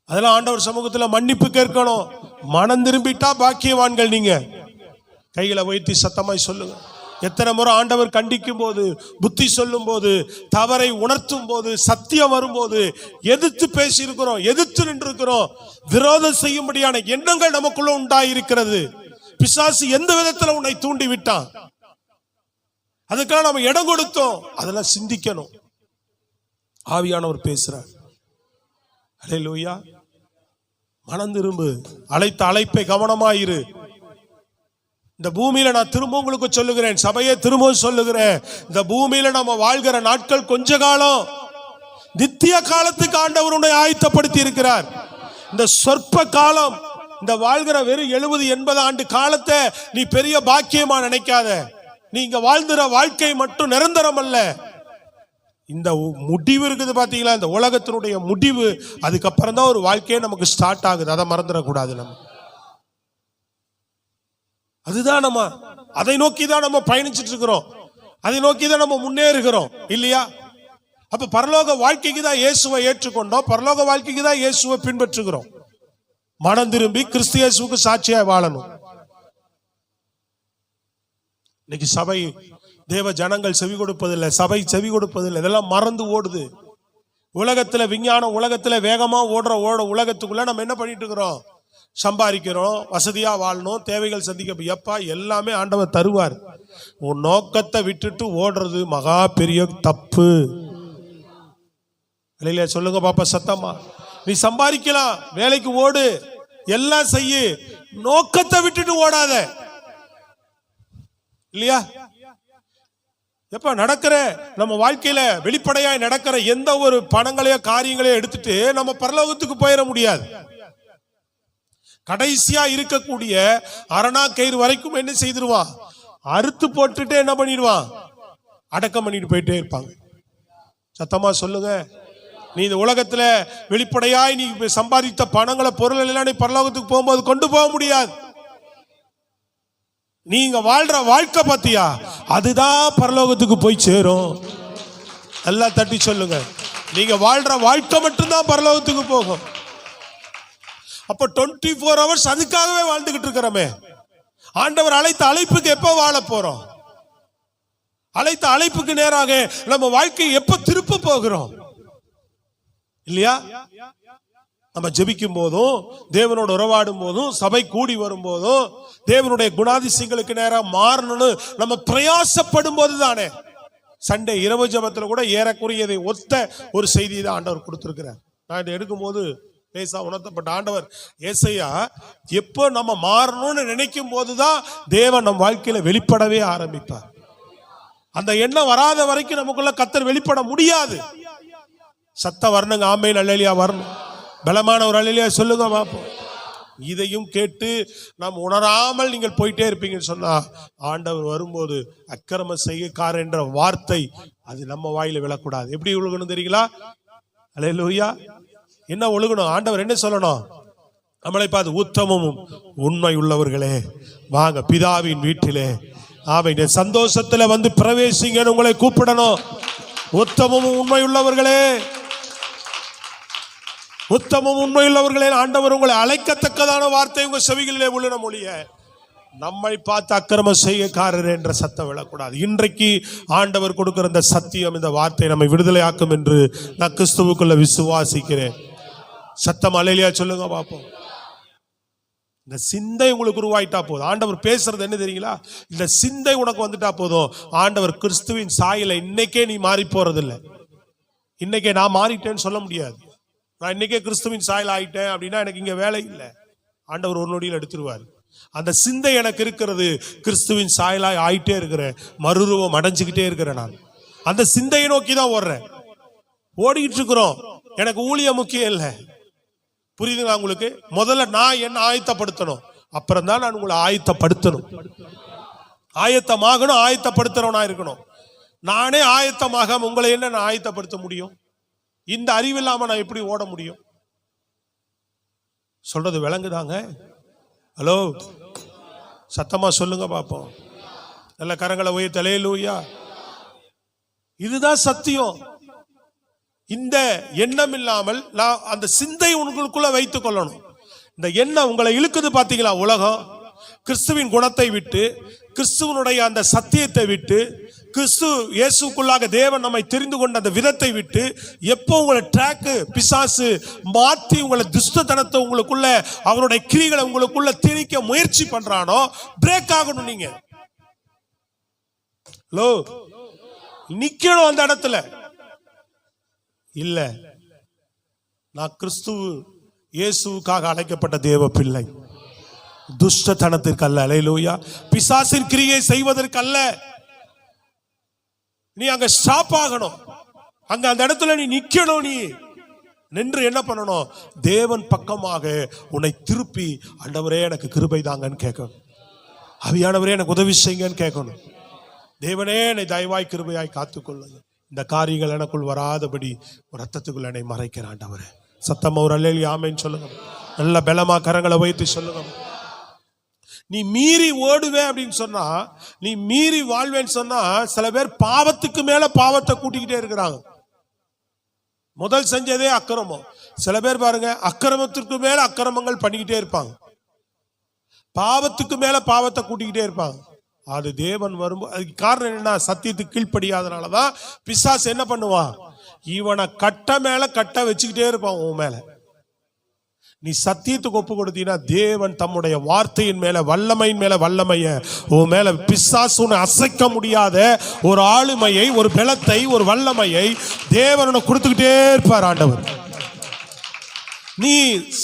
அதெல்லாம் ஆண்டவர் சமூகத்துல மன்னிப்பு கேட்கணும். மனம் திரும்பிட்டா பாக்கியவான்கள். நீங்க கைகளை வைத்து சத்தமாய் சொல்லுங்க. எத்தனை முறை ஆண்டவர் கண்டிக்கும் போது, புத்தி சொல்லும் போது, தவறை உணர்த்தும் போது, சத்தியம் வரும்போது எதிர்த்து பேசி இருக்கிறோம், எதிர்த்து நின்று இருக்கிறோம். விரோதம் செய்யும்படியான எண்ணங்கள் நமக்குள்ள உண்டாயிருக்கிறது. பிசாசு எந்த விதத்துல உன்னை தூண்டி விட்டான், அதுக்காக நம்ம இடம் கொடுத்தோம், அதெல்லாம் சிந்திக்கணும். ஆவியானவர் பேசுறார். அல்லேலூயா. மனம் திரும்பு, அழைத்த அழைப்பை கவனமாயிரு. இந்த பூமியில நான் திரும்ப உங்களுக்கு சொல்லுகிறேன், சபையை திரும்ப சொல்லுகிறேன், இந்த பூமியில நம்ம வாழ்கிற நாட்கள் கொஞ்ச காலம், நித்திய காலத்துக்கு ஆண்டவருடைய ஆயத்தப்படுத்தி இருக்கிறார். இந்த சொற்ப காலம், இந்த வாழ்கிற வெறும் 70-80 ஆண்டு காலத்தை நீ பெரிய பாக்கியமா நினைக்காத. நீங்க வாழ்ந்துற வாழ்க்கை மட்டும் நிரந்தரம் அல்ல. இந்த முடிவு இருக்குது பாத்தீங்களா, இந்த உலகத்தினுடைய முடிவு, அதுக்கப்புறம் தான் ஒரு வாழ்க்கையே நமக்கு ஸ்டார்ட் ஆகுது. அதை மறந்துடக்கூடாது. நம்ம அதுதான், நம்ம அதை நோக்கி தான் நம்ம பயணிச்சுட்டு இருக்கிறோம், அதை நோக்கி தான் நம்ம முன்னேறுகிறோம், இல்லையா? அப்ப பரலோக வாழ்க்கைக்கு தான் இயேசுவை ஏற்றுக்கொண்டோம், பரலோக வாழ்க்கைக்கு தான் இயேசுவை பின்பற்றுகிறோம். மனம் திரும்பி கிறிஸ்து இயேசுவுக்கு சாட்சியாய் வாழணும். இன்னைக்கு சபை, தேவ ஜனங்கள் செவி கொடுப்பதில்லை, சபை செவி கொடுப்பதில்லை, இதெல்லாம் மறந்து ஓடுது. உலகத்துல, விஞ்ஞான உலகத்துல வேகமா ஓடுற உலகத்துக்குள்ள நம்ம என்ன பண்ணிட்டு இருக்கிறோம்? சம்பாதிக்கிறோம், வசதியா வாழணும், தேவைகள் சந்திக்க. எப்பா, எல்லாமே ஆண்டவர் தருவார். உன் நோக்கத்தை விட்டுட்டு ஓடுறது மகா பெரிய தப்பு. இல்லையா? சொல்லுங்க பாப்பா சத்தமா. நீ சம்பாதிக்கலாம், வேலைக்கு ஓடு, எல்லாம் செய்யு, நோக்கத்தை விட்டுட்டு ஓடாத. இல்லையா? எப்ப நடக்கிற நம்ம வாழ்க்கையில வெளிப்படையாய் நடக்கிற எந்த ஒரு பணங்களையோ காரியங்களையோ எடுத்துட்டு நம்ம பரலோகத்துக்கு போயிட முடியாது. கடைசியா இருக்கக்கூடிய அரணா கயிறு வரைக்கும் என்ன செய்திருவான்? அறுத்து போட்டுட்டு என்ன பண்ணிடுவான்? அடக்கம் பண்ணிட்டு போயிட்டே இருப்பாங்க. சத்தமா சொல்லுங்க. நீ இந்த உலகத்துல வெளிப்படையாய் நீ சம்பாதித்த பணங்களை, பொருள் எல்லாம் நீ பரலோகத்துக்கு போகும்போது கொண்டு போக முடியாது. நீங்க வாழ்ற வாழ்க்கை பாத்தியா, அதுதான் பரலோகத்துக்கு போய் சேரும். எல்லாம் தட்டி சொல்லுங்க. நீங்க வாழ்ற வாழ்க்கை மட்டும்தான் பரலோகத்துக்கு போகும். அப்ப 24 hours அதுக்காகவே வாழ்ந்துகிட்டு இருக்கிறோமே. ஆண்டவர் அழைத்த அழைப்புக்கு எப்ப வாழ போறோம்? அழைத்த அழைப்புக்கு நேராக நம்ம வாழ்க்கையை எப்ப திருப்ப போகிறோம் இல்லையா? நம்ம ஜெபிக்கும் போதும், தேவனோட உறவாடும் போதும், சபை கூடி வரும் போதும், தேவனுடைய குணாதிசயங்களுக்கு நேரம் மாறணும்னு நம்ம பிரயாசப்படும் போது தானே. சண்டே இரவு ஜெபத்துல கூட ஏறக்குறையதை ஒத்த ஒரு செய்தி தான் ஆண்டவர் கொடுத்திருக்கிறார். நான் இதை எடுக்கும் போது லேசா உணர்த்தப்பட்ட ஆண்டவர் ஏசையா எப்போ நம்ம மாறணும்னு நினைக்கும் போதுதான் தேவன் நம் வாழ்க்கையில வெளிப்படவே ஆரம்பிப்பார். அந்த எண்ணம் வராத வரைக்கும் நமக்குள்ள கர்த்தர் வெளிப்பட முடியாது. சத்த வரணுங்க, ஆமென் அல்லேலூயா வரணும். பலமான ஒரு அல்லேலூயா சொல்லுங்க பாப்போம். இதையும் கேட்டு நாம் உணராமல் நீங்கள் போயிட்டே இருப்பீங்கன்னு சொன்னா, ஆண்டவர் வரும்போது அக்கிரம செய்கைக்காரர் என்ற வார்த்தை அது நம்ம வாயில விழக்கூடாது. எப்படி ஒழுகணும் தெரியுங்களா? அல்லேலூயா. என்ன ஒழுகணும்? ஆண்டவர் என்ன சொல்லணும் நம்மளை பார்த்து? உத்தமமும் உண்மை உள்ளவர்களே வாங்க பிதாவின் வீட்டிலே ஆமென் சந்தோஷத்துல வந்து பிரவேசிங்கன்னு உங்களை கூப்பிடணும். உத்தமமும் உண்மை உள்ளவர்களே, உத்தமம் உண்மையுள்ளவர்களே ஆண்டவர் உங்களை அழைக்கத்தக்கதான வார்த்தை உங்க செவிகளிலே உள்ளன மொழிய நம்மை பார்த்து அக்கிரம செய்யக்காரர் என்ற சத்தம் விழக்கூடாது. இன்றைக்கு ஆண்டவர் கொடுக்கிற இந்த சத்தியம், இந்த வார்த்தை நம்மை விடுதலையாக்கும் என்று நான் கிறிஸ்துவுக்குள்ள விசுவாசிக்கிறேன். சத்தம் அல்லேலூயா சொல்லுங்க பாப்போம். இந்த சிந்தை உங்களுக்கு உருவாயிட்டா போதும். ஆண்டவர் பேசுறது என்ன தெரியுங்களா? இந்த சிந்தை உனக்கு வந்துட்டா போதும். ஆண்டவர் கிறிஸ்துவின் சாயல இன்னைக்கே நீ மாறி போறதில்லை. இன்னைக்கே நான் மாறிட்டேன்னு சொல்ல முடியாது. நான் இன்னைக்கே கிறிஸ்துவின் சாயல் ஆயிட்டேன் அப்படின்னா எனக்கு இங்க வேலை இல்லை. ஆண்டவர் ஒரு நொடியில் எடுத்துருவார். அந்த சிந்தை எனக்கு இருக்கிறது, கிறிஸ்துவின் சாயலாய் ஆயிட்டே இருக்கிறேன், மறுரூபம் அடைஞ்சுக்கிட்டே இருக்கிறேன். நான் அந்த சிந்தையை நோக்கி தான் ஓடுறேன், ஓடிக்கிட்டு இருக்கிறோம். எனக்கு ஊழியம் முக்கியம் இல்லை. புரியுதுங்களா உங்களுக்கு? முதல்ல நான் என்ன ஆயத்தப்படுத்தணும், அப்புறம் தான் நான் உங்களை ஆயத்தப்படுத்தணும். ஆயத்தமாகணும், ஆயத்தப்படுத்துறவனா இருக்கணும். நானே ஆயத்தமாக உங்களை என்ன நான் ஆயத்தப்படுத்த முடியும்? இந்த அறிவு இல்லாம நான் எப்படி ஓட முடியும்? சொல்றது விளங்குதாங்க? ஹலோ, சத்தமா சொல்லுங்க பாப்போம். நல்ல கரங்களை உயர்த்தி அல்லேலூயா. இதுதான் சத்தியம். இந்த எண்ணம் இல்லாமல் நான் அந்த சிந்தை உங்களுக்குள்ள வைத்துக் கொள்ளணும். இந்த எண்ணம் உங்களை இழுக்குது பாத்தீங்களா? உலகம் கிறிஸ்துவின் குணத்தை விட்டு, கிறிஸ்துவனுடைய அந்த சத்தியத்தை விட்டு, கிறிஸ்து இயேசுக்குள்ளாக தேவன் நம்மை தெரிந்து கொண்ட அந்த விதத்தை விட்டு எப்போ உங்களை ட்ராக்கு பிசாசு மாற்றி உங்களை துஷ்டத்தனத்தை உங்களுக்குள்ள, அவனுடைய கிரிகளை உங்களுக்குள்ள திணிக்க முயற்சி பண்றானோ, பிரேக் ஆகணும். நீங்க ஹலோ நிக்கணும் அந்த இடத்துல. இல்ல, நான் கிறிஸ்து இயேசுவுக்காக அழைக்கப்பட்ட தேவ பிள்ளை, துஷ்டத்தனத்திற்கு அல்ல. அல்லேலூயா. பிசாசின் கிரியை செய்வதற்கு அல்ல. நீ அங்க ஸ்டாப் ஆகணும். அங்க அந்த இடத்துல நீ நிக்கணும். நீ நின்று என்ன பண்ணணும்? தேவன் பக்கமாக உன்னை திருப்பி, ஆண்டவரே எனக்கு கிருபை தாங்கன்னு கேட்கணும். ஆவியானவரே எனக்கு உதவி செய்யுங்கன்னு கேட்கணும். தேவனே என்னை தயவாய் கிருபையாய் காத்துக்கொள்ளுங்க. இந்த காரியங்கள் எனக்குள் வராதபடி ரத்தத்துக்குள் என்னை மறைக்கிற ஆண்டவரே. சத்தமா ஒரு அல்லேலூயா ஆமென் சொல்லுங்க. நல்ல பலமா கரங்களை வைத்து சொல்லுங்க. நீ மீறி ஓடுவே அப்படின்னு சொன்னா, நீ மீறி வாழ்வேன்னு சொன்னா, சில பேர் பாவத்துக்கு மேல பாவத்தை கூட்டிக்கிட்டே இருக்கிறாங்க. முதல் செஞ்சதே அக்கிரமம். சில பேர் பாருங்க, அக்கிரமத்திற்கு மேல அக்கிரமங்கள் பண்ணிக்கிட்டே இருப்பாங்க, பாவத்துக்கு மேல பாவத்தை கூட்டிக்கிட்டே இருப்பாங்க. அது தேவன் வரும்போது, அதுக்கு காரணம் என்னன்னா, சத்தியத்துக்கு கீழ்ப்படியாதனாலதான் பிசாசு என்ன பண்ணுவான்? இவனை கட்ட மேல கட்ட வச்சுக்கிட்டே இருப்பான் உன் மேல. நீ சத்தியத்துக்கு ஒப்பு கொடுத்தீங்கன்னா, தேவன் தம்முடைய வார்த்தையின் மேல, வல்லமையின் மேல வல்லமைய உன் மேல, பிசாசு அசைக்க முடியாத ஒரு ஆளுமையை, ஒரு பலத்தை, ஒரு வல்லமையை தேவன் கொடுத்துக்கிட்டே இருப்பார் ஆண்டவர். நீ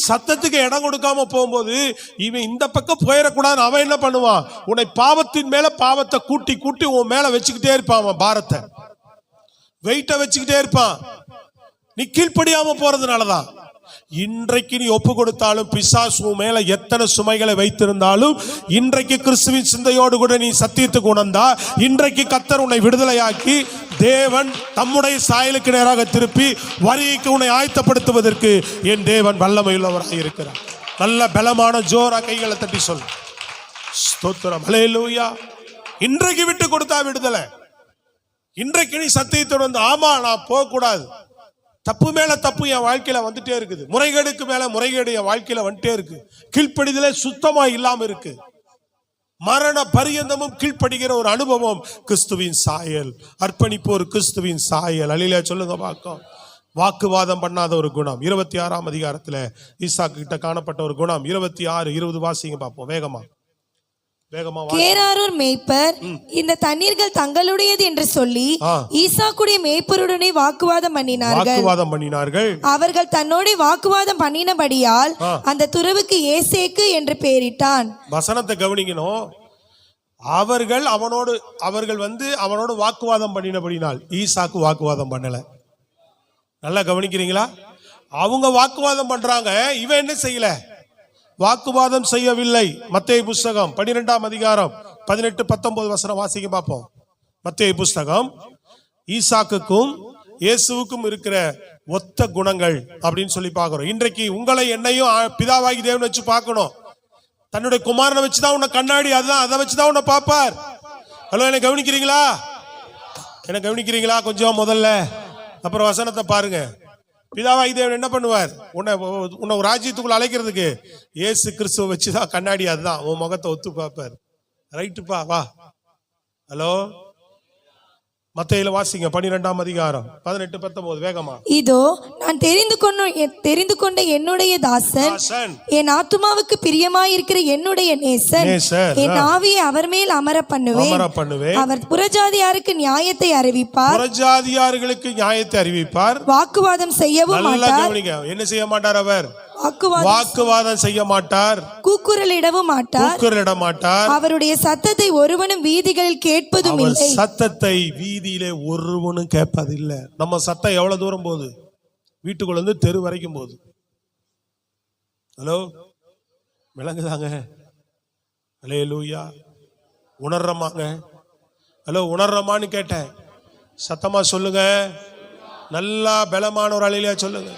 சத்தத்துக்கு இடம் கொடுக்காம போகும்போது, இவன் இந்த பக்கம் போயிடக்கூடாது, அவன் என்ன பண்ணுவான்? உன்னை பாவத்தின் மேல பாவத்தை கூட்டி கூட்டி உன் மேல வச்சுக்கிட்டே இருப்பான். அவன் பாரத்தை, வெயிட்ட வச்சுக்கிட்டே இருப்பான். நீ கீழ்ப்படியாம போறதுனாலதான். இன்றைக்கு நீ ஒப்பு கொடுத்தாலும், பிசாசு மேல எத்தனை சுமைகளை வைத்திருந்தாலும், இன்றைக்கு கிறிஸ்துவின் சிந்தையோடு கூட நீ சத்தியத்துக்கு உணர்ந்தா, இன்றைக்கு கர்த்தர் உன்னை விடுதலையாக்கி, தேவன் தம்முடைய சாயலுக்கு நேராக திருப்பி வரிக்கு உன்னை ஆயத்தப்படுத்துவதற்கு என் தேவன் வல்லமையுள்ளவராக இருக்கிறார். நல்ல பலமான ஜோரா கைகளை தட்டி சொல். ஸ்தோத்திரம். அல்லேலூயா. இன்றைக்கு விட்டு கொடுத்தா விடுதலை. இன்றைக்கு நீ சத்தியத்தோடு வந்து, ஆமா நான் போக கூடாது, தப்பு மேல தப்பு என் வாழ்க்கையில வந்துட்டே இருக்குது, முறைகேடுக்கு மேல முறைகேடு என் வாழ்க்கையில வந்துட்டே இருக்கு, கீழ்ப்படிதலே சுத்தமா இல்லாம இருக்கு, மரண பரியந்தமும் கீழ்ப்படுகிற ஒரு அனுபவம் கிறிஸ்துவின் சாயல். அர்ப்பணிப்பு ஒரு கிறிஸ்துவின் சாயல். அல்லேலூயா சொல்லுங்க பார்க்கும். வாக்குவாதம் பண்ணாத ஒரு குணம். 26ஆம் அதிகாரத்துல ஈசாக்கு கிட்ட காணப்பட்ட ஒரு குணம். 26-20 வாசிங்க பார்ப்போம். வேகமா கேராரூர் மேய்ப்பர் இந்த தண்ணீர்கள் தங்களுடையது என்று சொல்லி ஈசாக்குடைய மேய்ப்பருடனே வாக்குவாதம் பண்ணினார்கள். அவர்கள் தன்னோட வாக்குவாதம் பண்ணினபடியால் அந்த துறவுக்கு ஏசேக்கு என்று பெயரிட்டான். வசனத்தை கவனிக்கணும். அவர்கள் அவனோடு வாக்குவாதம் பண்ணினபடினால் ஈசாக்கு வாக்குவாதம் பண்ணல. நல்லா கவனிக்கிறீங்களா? அவங்க வாக்குவாதம் பண்றாங்க, இவன் என்ன செய்யல? வாக்குவாதம் செய்யவில்லை. மத்தேயு புஸ்தகம் 12ஆம் அதிகாரம் 18-19 வசனம் வாசிக்க பார்ப்போம். மத்தேயு புஸ்தகம். ஈசாக்குக்கும் இயேசுவுக்கும் இருக்கிற ஒத்த குணங்கள் அப்படின்னு சொல்லி பார்க்கிறோம். இன்றைக்கு உங்களை என்னையும் பிதாவாகி தேவன் வச்சு பார்க்கணும். தன்னுடைய குமாரனை வச்சுதான் உன்னை கண்ணாடி, அதுதான் அதை வச்சுதான் உன்னை பார்ப்பார். ஹலோ, என்ன கவனிக்கிறீங்களா? கொஞ்சம் முதல்ல, அப்புறம் வசனத்தை பாருங்க. பிதாவாகி தேவன் என்ன பண்ணுவார்? உன்னை ஒரு ராஜ்யத்துக்குள்ள அழைக்கிறதுக்கு இயேசு கிறிஸ்துவை வச்சுதான் கண்ணாடி, அதுதான் உன் முகத்தை ஒத்து பார்ப்பார். ரைட்டுப்பா, வா. ஹலோ, மத்தேயுல வாசிங்க 12ஆம் அதிகாரம் 18-19 வேகமா. இதோ நான் தெரிந்து கொண்ட என்னுடைய தாசன், என் ஆத்துமாவுக்கு பிரியமாயிருக்கிற என்னுடைய நேசன், என் ஆவியை அவர் மேல் அமர பண்ணுவேன். அவர் புறஜாதியாருக்கு நியாயத்தை அறிவிப்பார். புறஜாதியார்களுக்கு நியாயத்தை அறிவிப்பார். வாக்குவாதம் செய்யவும் மாட்டார். என்ன செய்ய மாட்டார்? அவர் வாக்குவாதம் செய்ய மாட்டார். கூக்குரலிடவும் மாட்டார். அவருடைய சத்தத்தை ஒருவனும் வீதிகளில் கேட்பதும் இல்லை. சத்தத்தை வீதியிலே ஒருவனும் கேட்பதில்லை. நம்ம சத்தம் எவ்வளவு தூரம் போகுது? வீட்டுக்குள்ள இருந்து தெரு வரைக்கும் போகுது. ஹலோ, விளங்குதாங்க? அல்லேலூயா. உணர்றமாங்க? ஹலோ, உணர்றமான்னு கேட்டேன். சத்தமா சொல்லுங்க. நல்லா பலமான ஒரு அலையில சொல்லுங்க.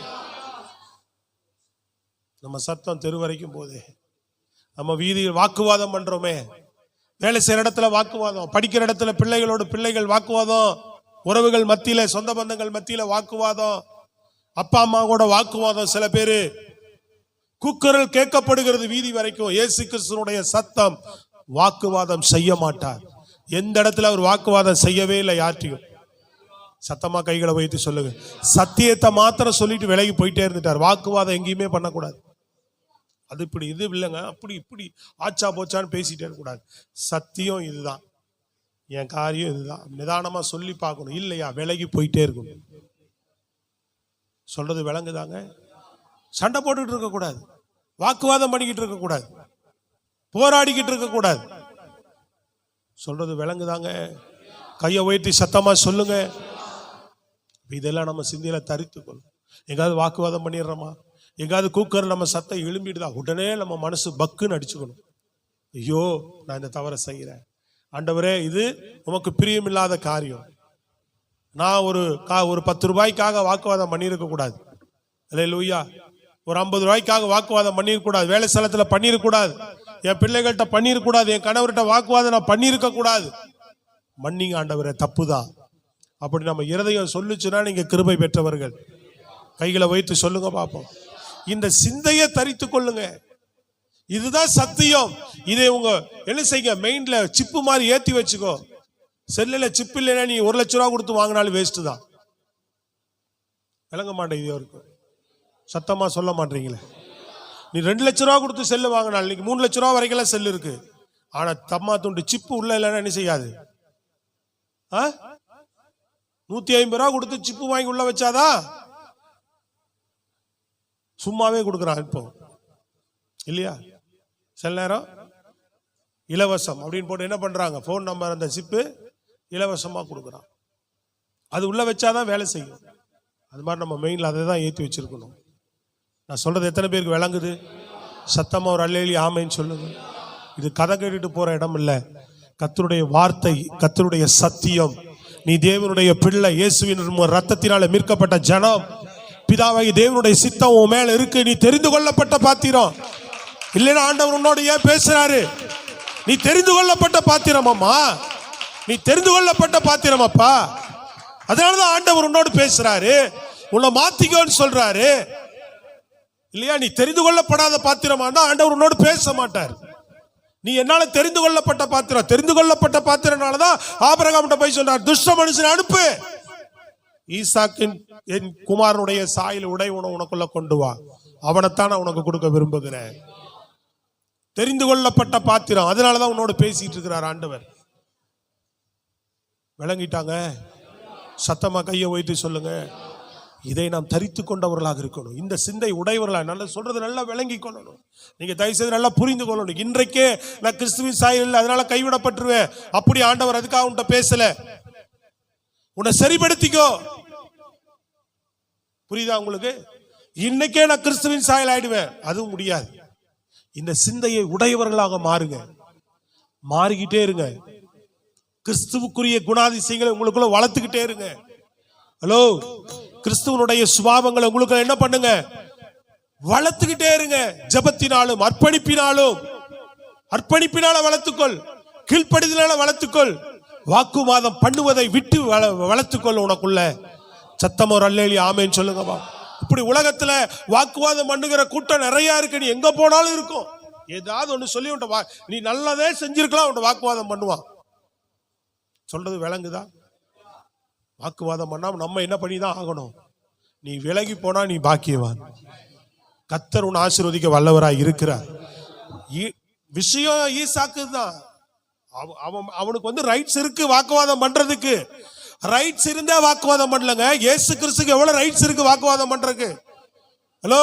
நம்ம சத்தம் தெரு வரைக்கும் போதே. நம்ம வீதியில் வாக்குவாதம் பண்றோமே. வேலை செய்யற இடத்துல வாக்குவாதம், படிக்கிற இடத்துல பிள்ளைகள் வாக்குவாதம், உறவுகள் மத்தியில, சொந்த பந்தங்கள் மத்தியில வாக்குவாதம், அப்பா அம்மா கூட வாக்குவாதம். சில பேரு கூக்குரல் கேட்கப்படுகிறது வீதி வரைக்கும். இயேசு கிறிஸ்துவினுடைய சத்தம் வாக்குவாதம் செய்ய மாட்டார். எந்த இடத்துல அவர் வாக்குவாதம் செய்யவே இல்லை யார்ட்டையும். சத்தமா கைகளை வைத்து சொல்லுங்க. சத்தியத்தை மாத்திரம் சொல்லிட்டு விலகி போயிட்டே இருந்துட்டார். வாக்குவாதம் எங்கேயுமே பண்ணக்கூடாது. அது இப்படி இது இல்லைங்க, அப்படி இப்படி ஆச்சா போச்சான்னு பேசிட்டே இருக்கக்கூடாது. சத்தியம் இதுதான், என் காரியம் இதுதான், நிதானமா சொல்லி பார்க்கணும். இல்லையா விலகி போயிட்டே இருக்கணும். சொல்றது விளங்குதாங்க? சண்டை போட்டுக்கிட்டு இருக்கக்கூடாது, வாக்குவாதம் பண்ணிக்கிட்டு இருக்கக்கூடாது, போராடிக்கிட்டு இருக்கக்கூடாது. சொல்றது விளங்குதாங்க? கையை உயர்த்தி சத்தமா சொல்லுங்க. இதெல்லாம் நம்ம சிந்தையில தரித்துக்கொள்ளும். எங்காவது வாக்குவாதம் பண்ணிடுறோமா? எங்காவது கூக்கர் நம்ம சத்தம் எழும்பிடுதா? உடனே நம்ம மனசு பக்குன்னு அடிச்சுக்கணும். ஐயோ, நான் இந்த தவறை செய்கிறேன் ஆண்டவரே, இது உமக்கு பிரியமில்லாத காரியம். நான் ஒரு 10 ரூபாய்க்காக வாக்குவாதம் பண்ணியிருக்க கூடாது. அல்லேலூயா. ஒரு 50 ரூபாய்க்காக வாக்குவாதம் பண்ணிருக்க கூடாது. வேலை ஸ்தலத்துல பண்ணிருக்க கூடாது. என் பிள்ளைகள்கிட்ட பண்ணிருக்க கூடாது. என் கணவர்கிட்ட வாக்குவாதம் நான் பண்ணிருக்க கூடாது. மன்னிங்க ஆண்டவரே, தப்புதான். அப்படி நம்ம இருதயம் சொல்லுச்சுன்னா நீங்க கிருபை பெற்றவர்கள். கைகளை வைத்து சொல்லுங்க பார்ப்போம். இந்த சிந்தையை தரித்து கொள்ளுங்க. இதுதான் சத்தியம். இதை உங்க என்ன செய்யுங்க, மெயின்ல சிப்பு மாதிரி ஏத்தி வச்சுக்கோ. செல்லுல சிப்பு இல்லைன்னா நீ 1 லட்சம் ரூபா கொடுத்து வாங்கினாலும் வேஸ்ட் தான். விளங்க மாட்டேங்குது இருக்கும். சத்தமா சொல்ல மாட்டீங்களே. நீ 2 லட்சம் ரூபா கொடுத்து செல்லு வாங்கினாலும் இன்னைக்கு 3 லட்சம் ரூபா வரைக்கும் செல்லு இருக்கு. ஆனா தம்மா துண்டு சிப்பு உள்ள இல்லைன்னா என்ன செய்யாது? 150 ரூபா கொடுத்து சிப்பு வாங்கி உள்ள வச்சாதான் சும்மாவே கொடுக்குறான் இப்போ இல்லையா? சில நேரம் இலவசம் அப்படின்னு போட்டு என்ன பண்றாங்க, போன் நம்பர் அந்த சிப்பு இலவசமா கொடுக்குறான். அது உள்ள வச்சாதான் வேலை செய்யும். அது மாதிரி நம்ம மெயின்ல அதை தான் ஏற்றி வச்சிருக்கணும். நான் சொல்றது எத்தனை பேருக்கு விளங்குது? சத்தமா ஒரு அல்லேலூயா ஆமென் சொல்லுங்க. இது கதை கேட்டுட்டு போற இடம் இல்ல. கர்த்தருடைய வார்த்தை, கர்த்தருடைய சத்தியம். நீ தேவனுடைய பிள்ளை, இயேசுவின் ரத்தத்தினால மீட்கப்பட்ட ஜனம். பிதாவாகி தேவனுடைய சித்தம் உன் மேல இருக்கு. நீ தெரிந்து கொள்ளப்பட்ட பாத்திரம். இல்லைன்னா ஆண்டவர் உன்னோட ஏன் பேசுறாரு? நீ தெரிந்து கொள்ளப்பட்ட பாத்திரம் அம்மா, நீ தெரிந்து கொள்ளப்பட்ட பாத்திரம் அப்பா. அதனாலதான் ஆண்டவர் உன்னோடு பேசுறாரு, உன்னை மாத்திக்கோன்னு சொல்றாரு இல்லையா? நீ தெரிந்து கொள்ளப்படாத பாத்திரமா இருந்தா ஆண்டவர் உன்னோடு பேச மாட்டார். நீ என்னால தெரிந்து கொள்ளப்பட்ட பாத்திரம். தெரிந்து கொள்ளப்பட்ட பாத்திரனாலதான் ஆபிரகாம்கிட்ட போய் சொன்னார், துஷ்ட மனுஷனை அனுப்பு, ஈசாக்கின் என் குமாரனுடைய சாயல் உடை உனக்குள்ள கொண்டு வா, அவனைத்தான் நான் உனக்கு கொடுக்க விரும்புகிறேன். தெரிந்து கொள்ளப்பட்ட பாத்திரம். அதனாலதான் உன்னோட பேசிட்டு இருக்கிறார் ஆண்டவர். விளங்கிட்டாங்க? சத்தமா கையை வைத்து சொல்லுங்க, இதை நாம் தரித்து கொண்டவர்களாக இருக்கணும். இந்த சிந்தை உடையவர்களாக, நல்லா சொல்றது நல்லா விளங்கி கொள்ளணும். நீங்க தயவு செய்து நல்லா புரிந்து கொள்ளணும். இன்றைக்கே நான் கிறிஸ்துவின் சாயல் அதனால கைவிடப்பட்டுருவேன் அப்படி ஆண்டவர் அதுக்காக உன்கிட்ட பேசல. உன்னை சரிப்படுத்திக்கோ. புரியுதா உங்களுக்கு? இன்னைக்கே நான் கிறிஸ்துவின் சாயல் ஆயிடுவேன், அதுவும் முடியாது. இந்த சிந்தையை உடையவர்களாக மாறுங்க, மாறிக்கிட்டே இருங்க. கிறிஸ்துவுக்குரிய குணாதிசயங்களை உங்களுக்குள்ள வளர்த்துக்கிட்டே இருங்க. ஹலோ, கிறிஸ்துவனுடைய சுபாவங்களை உங்களுக்கு என்ன பண்ணுங்க, வளர்த்துக்கிட்டே இருங்க. ஜெபத்தினாலும் அர்ப்பணிப்பினால வளர்த்துக்கொள், கீழ்ப்படிதலால வளர்த்துக்கொள், வாக்குவாதம் பண்ணுவதை விட்டு வளர்த்துக்கொள் உனக்குள்ள. சத்தம் ஒரு அல்லேலூயா ஆமென் சொல்லுங்கப்பா. இப்படி உலகத்துல வாக்குவாதம் பண்ணுகிற கூட்டம் நிறைய இருக்கு. நீ எங்க போனாலும் இருக்கும். ஏதாவது ஒண்ணு சொல்லி உன்ட நீ நல்லதே செஞ்சிருக்கலாம், உன்ட வாக்குவாதம் பண்ணுவான். சொல்றது விளங்குதா? வாக்குவாதம் பண்ணாம நம்ம என்ன பண்ணிதான் ஆகணும்? நீ விலகி போனா நீ பாக்கியவான். கர்த்தர் உன் ஆசீர்வதிக்க வல்லவராய் இருக்கிறார். விஷயம் ஈசாக்கு தான். அவனுக்கு ரைட்ஸ் இருக்கு வாக்குவாதம் பண்றதுக்கு. ரைட்ஸ் இருந்தா வாக்குவாதம் பண்ணலங்க. இயேசு கிறிஸ்துக்கு எவ்வளவு ரைட்ஸ் இருக்கு வாக்குவாதம் பண்றதுக்கு? ஹலோ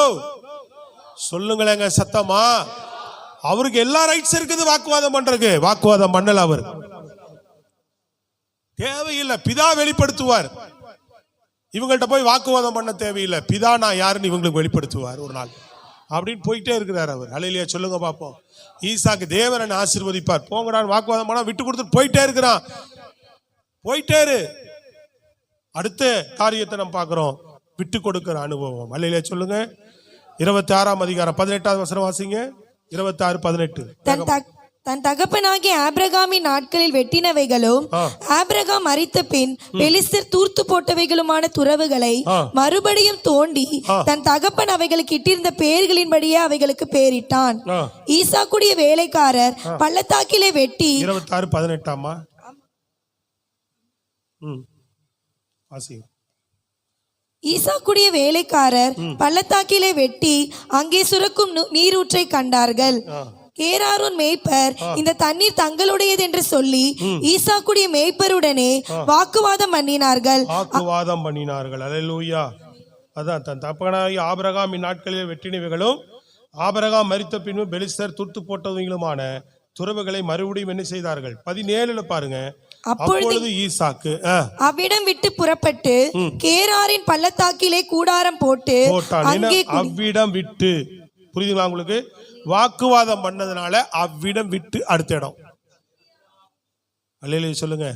சொல்லுங்களேங்க சத்தமா. அவருக்கு எல்லா ரைட்ஸ் இருக்குது வாக்குவாதம் பண்றதுக்கு. வாக்குவாதம் பண்ணல அவர். தேவையில்லை, பிதா வெளிப்படுத்துவார். இவங்கள்ட்ட போய் வாக்குவாதம் பண்ண தேவையில்லை. பிதா நான் யாருன்னு இவங்களுக்கு வெளிப்படுத்துவார் ஒரு நாள் அப்படின்னு போயிட்டே இருக்கிறார் அவர். அல்லேலூயா சொல்லுங்க பாப்போம். ஈசாக்கு தேவனை ஆசீர்வதிப்பார். போங்கடான்னு வாக்குவாதம் பண்ணா விட்டு கொடுத்துட்டு போயிட்டே இருக்கிறான். போயிட்டே இரு. அடுத்த காரியத்தை நம்ம பார்க்கிறோம், விட்டு கொடுக்கிற அனுபவம். அல்லேலூயா சொல்லுங்க. 26ஆம் அதிகாரம் 18வது வசனம் வாசிங்க. 26:18. தன் தகப்பனாகிய ஆபிரகாமின் நாட்களில் வெட்டினவைகளும் ஆபிரகாம் மரித்த பின் பெலிஸ்தர் தூர்த்து போட்டவைகளுமான துறவுகளை மறுபடியும் தோண்டி தன் தகப்பன் அவைகளுக்கு இட்டிருந்த பெயர்களின்படியே அவைகளுக்கு பெயரிட்டான். ஈசாக்குடைய வேலைக்காரர் பள்ளத்தாக்கிலே வெட்டி 26:18 ஈசாக்குடைய வேலைக்காரர் பள்ளத்தாக்கிலே வெட்டி அங்கே சுரக்கும் நீரூற்றை கண்டார்கள். கேராரும் மேய்ப்பர் இந்த தண்ணீர் தங்களுடையது என்று சொல்லி ஈசாக்குடைய மேய்ப்பருடனே வாக்குவாதம் பண்ணினார்கள். அல்லேலூயா. அதான் தன் தகப்பனாகிய ஆபிரகாமின் நாட்களில் வெட்டினவைகளும் ஆபிரகாம் மரித்த பின்பு பெலிஸ்தர் துர்த்து போட்டவங்களுமான துறவுகளை மறுபடியும் என்ன செய்தார்கள்? 17ல பாருங்க. அப்பொழுது ஈசாக்கு அவ்விடம் விட்டு புறப்பட்டு கேராரின் பள்ளத்தாக்கிலே கூடாரம் போட்டு அவ்விடம் விட்டு, புரியுதுங்களா உங்களுக்கு? வாக்குவாதம் பண்ணதுனால அவ்விடம் விட்டு அடுத்த இடம். அல்லேலூயா சொல்லுங்க.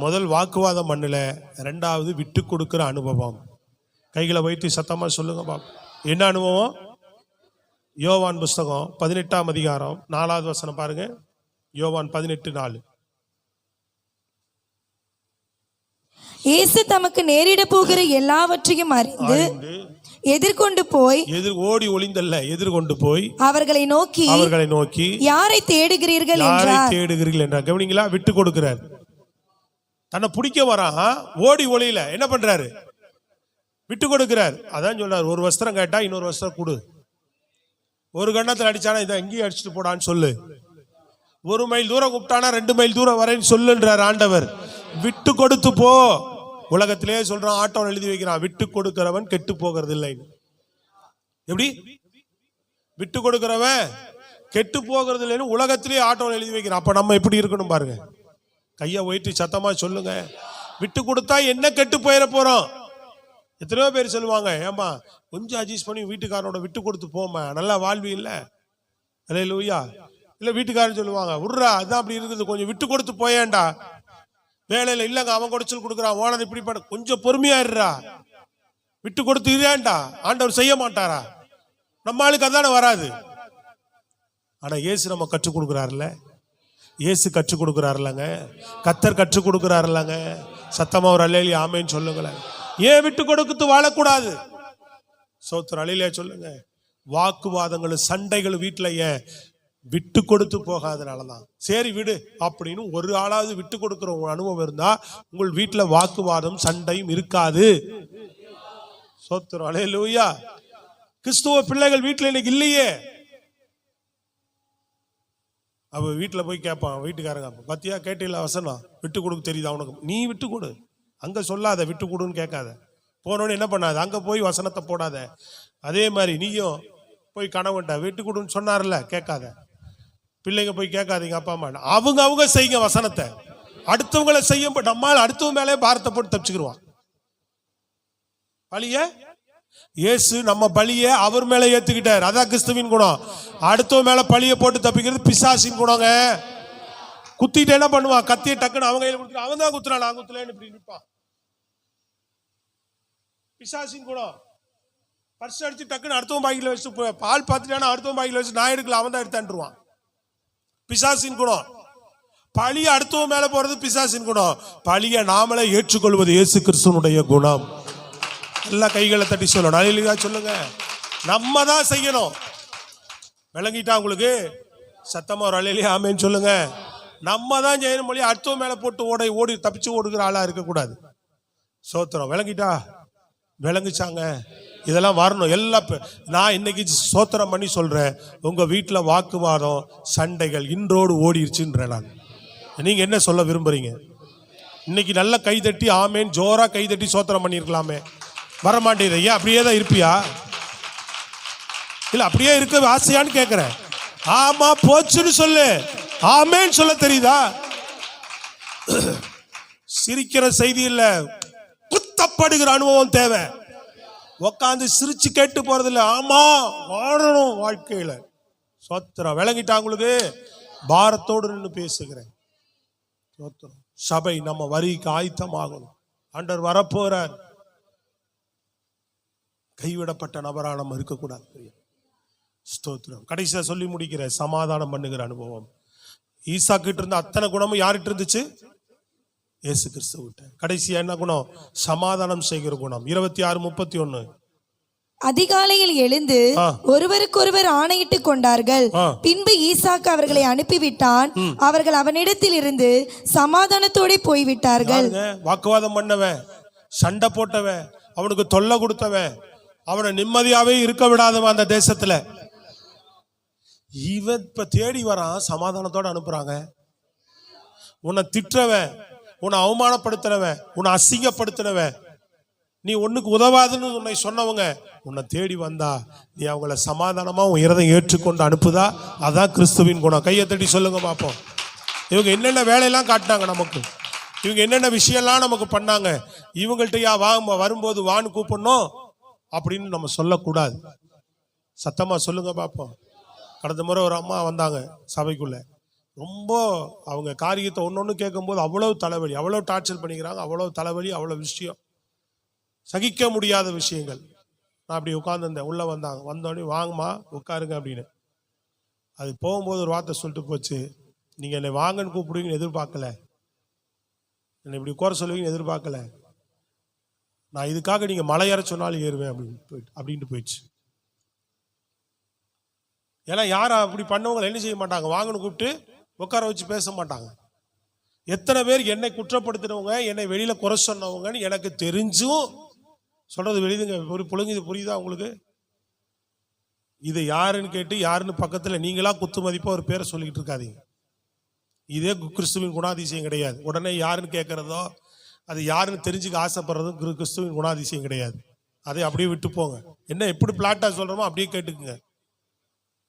முதல் வாக்குவாதம் பண்ணல, ரெண்டாவது விட்டு கொடுக்கிற அனுபவம். கைகளை வைத்து சத்தமா சொல்லுங்க பாப்போம். என்ன அனுபவம்? யோவான் புஸ்தகம் 18ஆம் அதிகாரம் 4வது வசனம் பாருங்க. யோவான் 18:4. இயேசு தமக்கு நேரிட போகிற எல்லாவற்றையும் அறிந்து எதிர்கொண்டு போய் ஓடி ஒளிந்தல்ல, எதிர்கொண்டு போய் அவர்களை நோக்கி யாரை தேடுகிறீர்கள் என்றார். கவனிங்களா? விட்டு கொடுக்கிறார். தன்னை பிடிக்க வரான், ஓடி ஒளியில என்ன பண்றாரு? விட்டு கொடுக்கிறார். அதான் சொல்றாரு, ஒரு வஸ்திரம் கேட்டா இன்னொரு வஸ்திரம் கொடு. ஒரு கண்ணத்தில் அடிச்சானா இதை எங்கேயும் அடிச்சுட்டு போடான்னு சொல்லு. 1 மைல் தூரம் கூப்பிட்டானா 2 மைல் தூரம் வரேன்னு சொல்லுன்றார் ஆண்டவர். விட்டு கொடுத்து போ. உலகத்திலே சொல்றான், ஆட்டோ எழுதி வைக்கிறான், விட்டு கொடுக்கிறவன் கெட்டு போகிறது இல்லை. எப்படி விட்டு கொடுக்கிறவன் கெட்டு போகிறது இல்லைன்னு உலகத்திலேயே ஆட்டோ எழுதி வைக்கிறான். அப்ப நம்ம எப்படி இருக்கணும் பாருங்க. கையை வைத்து சத்தமா சொல்லுங்க, விட்டு கொடுத்தா என்ன கெட்டு போயிட போறோம்? எத்தனையோ பேர் சொல்லுவாங்க, ஏமா கொஞ்சம் அட்ஜஸ்ட் பண்ணி வீட்டுக்காரனோட விட்டு கொடுத்து போமா, நல்லா வாழ்வி இல்லை. அல்லேலூயா. இல்ல வீட்டுக்காரன் சொல்லுவாங்க, உர்ரா அதான் அப்படி இருக்குது, கொஞ்சம் விட்டு கொடுத்து போயேன்டா. வேலையில இல்லங்க அவன் குடைச்சல் கொடுக்குறான், ஓனர் இப்படி பண்ண, கொஞ்சம் பொறுமையா இருறா, விட்டு கொடுத்து இருேன்டா. ஆண்டவர் செய்ய மாட்டாரா? நம்ம ஆளுக்கு அதானே வராது. ஆனா இயேசு நம்ம கற்றுக் கொடுக்குறாருல்ல, இயேசு கற்றுக் கொடுக்குறாருலங்க, கர்த்தர் கற்றுக் கொடுக்குறாருலங்க. சத்தமா ஒரு அல்லேலூயா ஆமென் சொல்லுங்களேன். ஏன் விட்டு கொடுத்து வாழக்கூடாது? சோத்திரம் அல்லேலூயா சொல்லுங்க. வாக்குவாதங்கள் சண்டைகள் வீட்டுல ஏன்? விட்டு கொடுத்து போகாதனாலதான். சரி விடு அப்படின்னு ஒரு ஆளாவது விட்டு கொடுக்கிற உங்க அனுபவம் இருந்தா உங்கள் வீட்டுல வாக்குவாதம் சண்டையும் இருக்காது. சோத்திரம், அல்லேலூயா. கிறிஸ்துவ பிள்ளைகள் வீட்டுல இன்னைக்கு இல்லையே. அவ வீட்டுல போய் கேட்பான் வீட்டுக்காரங்க, பத்தியா கேட்டீங்களா வசனம், விட்டு கொடுக்க தெரியுதா உனக்கு, நீ விட்டு கொடு, அங்க சொல்லாத விட்டு கொடுன்னு கேட்காத, போனோன்னு என்ன பண்ணாத அங்க போய் வசனத்தை போடாத. அதே மாதிரி நீயும் போய் கணவன்ட்ட விட்டு கொடுன்னு சொன்னார்ல, கேட்காத. பிள்ளைங்க போய் கேட்காதீங்க அப்பா அம்மா, அவங்க செய்யுங்க வசனத்தை. அடுத்தவங்களை செய்யும் நம்மால் அடுத்தவங்க மேலே பாரத்தை போட்டு தப்பிச்சுக்கிடுவான். பழிய இயேசு நம்ம பழிய அவர் மேல ஏத்துக்கிட்டார். அதான் கிறிஸ்துவின் குணம். அடுத்தவங்க மேல பழிய போட்டு தப்பிக்கிறது பிசாசின் குணங்க. குத்திட்டு என்ன பண்ணுவான், கத்திய டக்குன்னு அவங்க கையில கொடுத்துட்டு அவன் தான் குத்துறான், நான் குத்துலேன்னு இப்படி நிற்பான். பிசாசின் குணம். பர்ஸ் அடிச்சு டக்குன்னு அடுத்தவன் பாக்கில வச்சு பால் பார்த்துட்டானா அடுத்தவன் பாக்கில வச்சு நான் எடுக்கல அவன் தான் எடுத்தான்ருவான். பிசாசின் குணம். பழிய அடுத்தவன் மேல போறது பிசாசின் குணம். பழிய நாமளே ஏற்றுக்கொள்வது இயேசு கிறிஸ்துவனுடைய குணம். எல்லா கைகளை தட்டி சொல்லணும், அல்லேலூயா சொல்லுங்க. நம்ம தான் செய்யணும். விளங்கிட்டா உங்களுக்கு? சத்தமா ஒரு அல்லேலூயா ஆமென் சொல்லுங்க. நம்ம தான் செய்யணும், மொழி அடுத்தவன் மேல போட்டு ஓடி தப்பிச்சு ஓடுகிற ஆளா இருக்கக்கூடாது. சோத்திரம், விளங்கிட்டா? விளங்குச்சாங்க? இதெல்லாம் வரணும். எல்லாம் நான் இன்னைக்கு சோத்திரம் பண்ணி சொல்றேன், உங்க வீட்டில் வாக்குவாதம் சண்டைகள் இன்றோடு ஓடிடுச்சுன்றேன் நான். நீங்க என்ன சொல்ல விரும்புறீங்க? இன்னைக்கு நல்ல கைதட்டி ஆமேன் ஜோரா கைதட்டி சோத்திரம் பண்ணியிருக்கலாமே, வரமாட்டேது. ஐயா அப்படியே தான் இருப்பியா? இல்ல அப்படியே இருக்க ஆசையான்னு கேட்கிறேன். ஆமா போச்சுன்னு சொல்லு, ஆமேன்னு சொல்ல தெரியுதா? சிரிக்கிற செய்தி இல்ல, குத்தப்படுகிற அனுபவம் தேவை. உக்காந்து சிரிச்சு கேட்டு போறது இல்ல, ஆமா வாழணும் வாழ்க்கையில. சோத்திரம், விளங்கிட்டா உங்களுக்கு? பாரத்தோடு நின்று பேசுகிறேன். சோத்திரம். சபை நம்ம வரிக்கு ஆயத்தமாகணும். ஆண்டவர் வரப்போறார். கைவிடப்பட்ட நபரா நம்ம இருக்கக்கூடாது. ஸ்தோத்திரம். கடைசியா சொல்லி முடிக்கிற சமாதானம் பண்ணுகிற அனுபவம். ஈசா கிட்ட இருந்த அத்தனை குணமும் யார்கிட்ட இருந்துச்சு? இயேசு கிறிஸ்துவிட்ட. கடைசியா என்ன குணம்? சமாதானம் செய்கிற குணம். 26:31. அதிகாலையில் எழுந்து ஒருவருக்கொருவர் ஆணையிட்டு கொண்டார்கள். பின்பு ஈசாக்கு அவர்களை அனுப்பிவிட்டான். அவர்கள் அவனிடத்தில் இருந்து சமாதானத்தோட போய்விட்டார்கள். வாக்குவாதம் பண்ணவன், சண்டை போட்டவன், அவனுக்கு தொல்லை கொடுத்தவன், அவனை நிம்மதியாவே இருக்க விடாதவன் அந்த தேசத்துல, இவன் இப்ப தேடி வரான், சமாதானத்தோட அனுப்புறாங்க. உன்னை திட்டுறவன், உன்னை அவமானப்படுத்துறவன், உன்னை அசிங்கப்படுத்துறவன், நீ ஒண்ணுக்கு உதவாதுன்னு உன்னை சொன்னவங்க உன்னை தேடி வந்தா நீ அவங்கள சமாதானமா உன் இருதயம் ஏற்றுக்கொண்டு அனுப்புதா? அதான் கிறிஸ்துவின் குணம். கையை தட்டி சொல்லுங்க பார்ப்போம். இவங்க என்னென்ன வேலையெல்லாம் காட்டினாங்க நமக்கு, இவங்க என்னென்ன விஷயம்லாம் நமக்கு பண்ணாங்க. இவங்கள்ட்ட வரும்போது வான்னு கூப்பிடணும் அப்படின்னு நம்ம சொல்லக்கூடாது. சத்தமா சொல்லுங்க பார்ப்போம். கடந்த முறை ஒரு அம்மா வந்தாங்க சபைக்குள்ள. ரொம்ப அவங்க காரியத்தை ஒன்னொன்னு கேட்கும்போது அவ்வளவு தலைவலி, அவ்வளவு டார்ச்சர் பண்ணிக்கிறாங்க, அவ்வளவு தலைவலி, அவ்வளவு விஷயம், சகிக்க முடியாத விஷயங்கள். நான் அப்படி உட்கார்ந்துருந்தேன். உள்ள வந்தாங்க, வந்தோடனே வாங்கம்மா உட்காருங்க அப்படின்னு. அது போகும்போது ஒரு வார்த்தை சொல்லிட்டு போச்சு, நீங்க என்னை வாங்கன்னு கூப்பிடுவீங்கன்னு எதிர்பார்க்கல, என்னை இப்படி உட்கார சொல்லுவீங்கன்னு எதிர்பார்க்கல, நான் இதுக்காக நீங்க மலை ஏற சொன்னாலும் ஏறுவேன் அப்படின்ட்டு போயிடுச்சு. ஏன்னா யாரும் அப்படி பண்ணவங்க என்ன செய்ய மாட்டாங்க, வாங்கன்னு கூப்பிட்டு உட்கார வச்சு பேச மாட்டாங்க. எத்தனை பேர் என்னை குற்றப்படுத்தினவங்க, என்னை வெளியில குறை சொன்னவங்கன்னு எனக்கு தெரிஞ்சும் சொல்றது வெளியுதுங்க. புரியுது, புரியுதா உங்களுக்கு? இது யாருன்னு கேட்டு யாருன்னு பக்கத்துல நீங்களா குத்து மதிப்பா ஒரு பேரை சொல்லிக்கிட்டு இருக்காதீங்க. இதே கிறிஸ்துவின் குணாதிசயம் கிடையாது. உடனே யாருன்னு கேட்கறதோ, அது யாருன்னு தெரிஞ்சுக்க ஆசைப்படுறதும் கிறிஸ்துவின் குணாதிசயம் கிடையாது. அதை அப்படியே விட்டு போங்க. என்ன எப்படி பிளாட்டா சொல்றோமோ அப்படியே கேட்டுக்குங்க.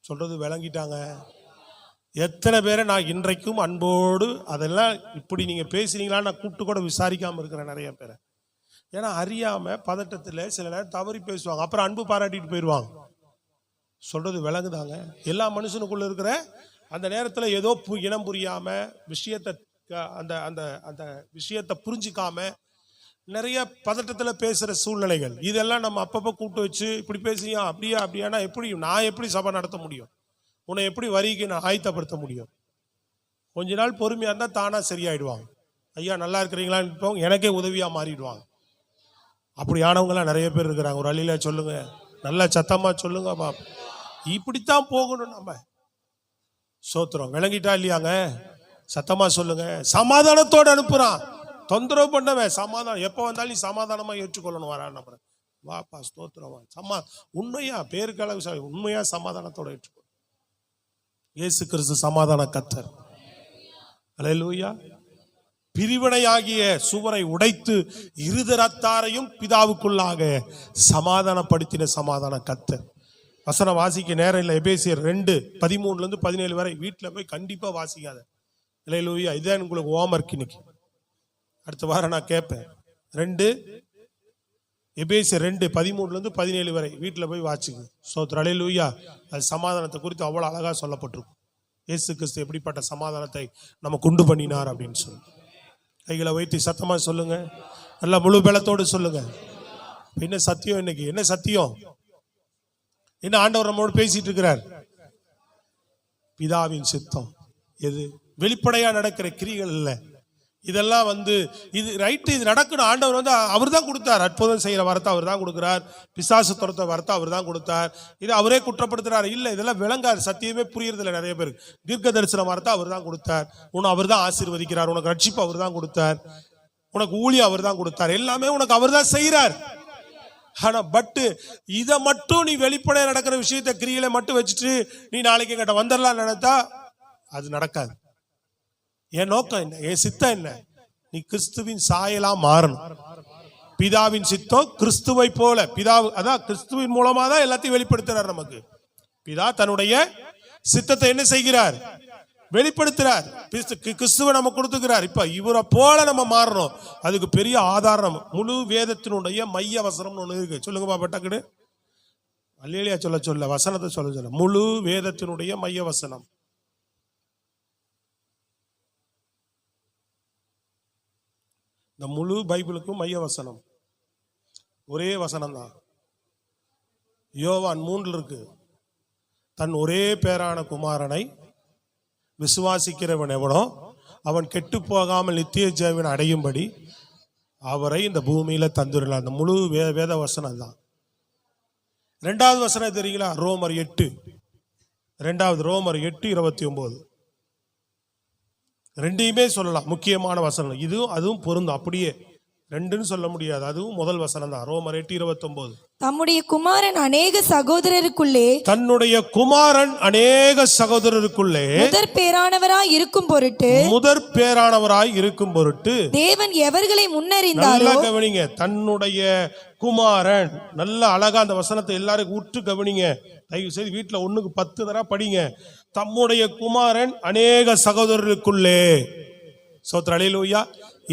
சொல்றது விளங்கிட்டாங்க? எத்தனை பேரை நான் இன்றைக்கும் அன்போடு அதெல்லாம் இப்படி நீங்க பேசுறீங்களா நான் கூப்பிட்டு கூட விசாரிக்காம இருக்கிறேன் நிறைய பேரை. ஏன்னா அறியாம பதட்டத்துல சில நேரம் தவறி பேசுவாங்க, அப்புறம் அன்பு பாராட்டிட்டு போயிடுவாங்க. சொல்றது விளங்குதாங்க? எல்லா மனுஷனுக்குள்ள இருக்கிற அந்த நேரத்துல ஏதோ இனம் புரியாம விஷயத்தை அந்த அந்த அந்த விஷயத்தை புரிஞ்சிக்காம நிறைய பதட்டத்துல பேசுற சூழ்நிலைகள், இதெல்லாம் நம்ம அப்பப்போ கூப்பிட்டு வச்சு இப்படி பேசியா அப்படியானா எப்படி நான் எப்படி சபை நடத்த முடியும்? உன்னை எப்படி வரிக்கு நான் ஆயத்தப்படுத்த முடியும்? கொஞ்ச நாள் பொறுமையா இருந்தா தானா சரியாயிடுவாங்க. ஐயா நல்லா இருக்கிறீங்களான்னு எனக்கே உதவியா மாறிடுவாங்க. அப்படியானவங்களாம் நிறைய பேர் இருக்கிறாங்க. ஒரு அழியில சொல்லுங்க, நல்ல சத்தமா சொல்லுங்க பாப்பா. இப்படித்தான் போகணும் நம்ம. சோத்திரம் விளங்கிட்டா இல்லையாங்க? சத்தமா சொல்லுங்க. சமாதானத்தோடு அனுப்புறான். தொந்தரவு பண்ணவன் சமாதானம். எப்போ வந்தாலும் நீ சமாதானமா ஏற்றுக்கொள்ளணும். வரான் நம்புறேன். வாப்பா ஸ்தோத்திரம். உண்மையா பேருக்களவு உண்மையா சமாதானத்தோட ஏற்றுக்கொள். இயேசு கிறிஸ்து சமாதான கர்த்தர். அல்லேலூயா. பிரிவினையாகிய சுவரை உடைத்து இருதரத்தாரையும் பிதாவுக்குள்ளாக சமாதானப்படுத்தின சமாதான கர்த்தர். வசனம் வாசிக்க நேரம் இல்லை. எபேசியர் 2:13-17 வரை வீட்டில் போய் கண்டிப்பா வாசிக்காத. அல்லேலூயா. இதான் உங்களுக்கு ஹோம்வொர்க். இன்னைக்கு அடுத்த வாரம் நான் கேட்பேன். எபேசியர் 2:13-17 வரை வீட்டில் போய் வாசிங்க. ஸ்தோத்திரம். அல்லேலூயா. அது சமாதானத்தை குறித்து அவ்வளோ அழகா சொல்லப்பட்டிருக்கும். இயேசு கிறிஸ்து எப்படிப்பட்ட சமாதானத்தை நமக்கு உண்டு பண்ணினார் அப்படின்னு சொல்லி கைகளை வைத்து சத்தமா சொல்லுங்க. நல்லா முழு பலத்தோடு சொல்லுங்க. என்ன சத்தியம்? இன்னைக்கு என்ன சத்தியம்? என்ன ஆண்டவர் நம்மோடு பேசிட்டு இருக்கிறார்? பிதாவின் சித்தம் எது? வெளிப்படையா நடக்கிற கிரிகள் இல்லை. இதெல்லாம் இது ரைட்டு, இது நடக்கணும். ஆண்டவர் அவர் தான் கொடுத்தார். அற்புதம் செய்யற வரத்தை அவர் தான் கொடுக்கிறார். பிசாசு துரத்த வரத்தை அவர் தான் கொடுத்தார். இது அவரே குற்றப்படுத்துறாரு இல்லை. இதெல்லாம் விளங்காது. சத்தியமே புரியறது இல்லை நிறைய பேருக்கு. தீர்க்க தரிசன வரத்தை அவர் தான் கொடுத்தார். உன்னை அவர் தான் ஆசீர்வதிக்கிறார். உனக்கு ரட்சிப்பு அவர் தான் கொடுத்தார். உனக்கு ஊழியம் அவர் தான் கொடுத்தார். எல்லாமே உனக்கு அவர் தான் செய்யறார். ஆனா இதை மட்டும் நீ வெளிப்படையா நடக்கிற விஷயத்த கிரியில மட்டும் வச்சுட்டு நீ நாளைக்கு என்கிட்ட வந்துடலாம் நினைத்தா அது நடக்காது. என் நோக்கம் என்ன? என் சித்தம் என்ன? நீ கிறிஸ்துவின் சாயலா மாறணும். பிதாவின் சித்தம் கிறிஸ்துவை போல. அதான் கிறிஸ்துவின் மூலமா தான் எல்லாத்தையும் வெளிப்படுத்துறார் நமக்கு. பிதா தன்னுடைய சித்தத்தை என்ன செய்கிறார்? வெளிப்படுத்துறார். கிறிஸ்துவை நம்ம கொடுத்துக்கிறார். இப்ப இவரை போல நம்ம மாறணும். அதுக்கு பெரிய ஆதாரம் முழு வேதத்தினுடைய மைய வசனம் ஒண்ணு இருக்கு. சொல்லுங்க பாப்பா டக்குனு. அல்லேலூயா சொல்ல வசனத்தை சொல்ல முழு வேதத்தினுடைய மைய வசனம். இந்த முழு பைபிளுக்கும் மைய வசனம் ஒரே வசனம் தான். யோவான் 3 இருக்கு. தன் ஒரே பேரான குமாரனை விசுவாசிக்கிறவன் எவனோ அவன் கெட்டு போகாமல் நித்திய ஜீவனை அடையும்படி அவரை இந்த பூமியில தந்துடலாம். அந்த முழு வேத வசனம் தான். 2வது வசனம் தெரியுங்களா? ரோமர் 8. 2வது ரோமர் 8:29. ரெண்டையுமே சொல்லலாம். முக்கியமான வசனம் இதுவும் அதுவும் பொருந்தும். அப்படியே ரெண்டுன்னு சொல்ல முடியாது. அதுவும் முதல் வசனம் தான். ரோமர் 8:29. தம்முடைய குமாரன் அநேக சகோதரருக்குள்ளே முதற் பேரானவராய் இருக்கும் பொருட்டு தேவன் எவர்களை முன்னறிந்தாரோ. கவனிங்க. தன்னுடைய குமாரன். நல்ல அழகா அந்த வசனத்தை எல்லாருக்கும் உற்று கவனிங்க. தயவு செய்து வீட்டுல 1க்கு 10 தடவை படிங்க. தம்முடைய குமாரன் அநேக சகோதரருக்குள்ளே. சோத்திர அல்லேலூயா.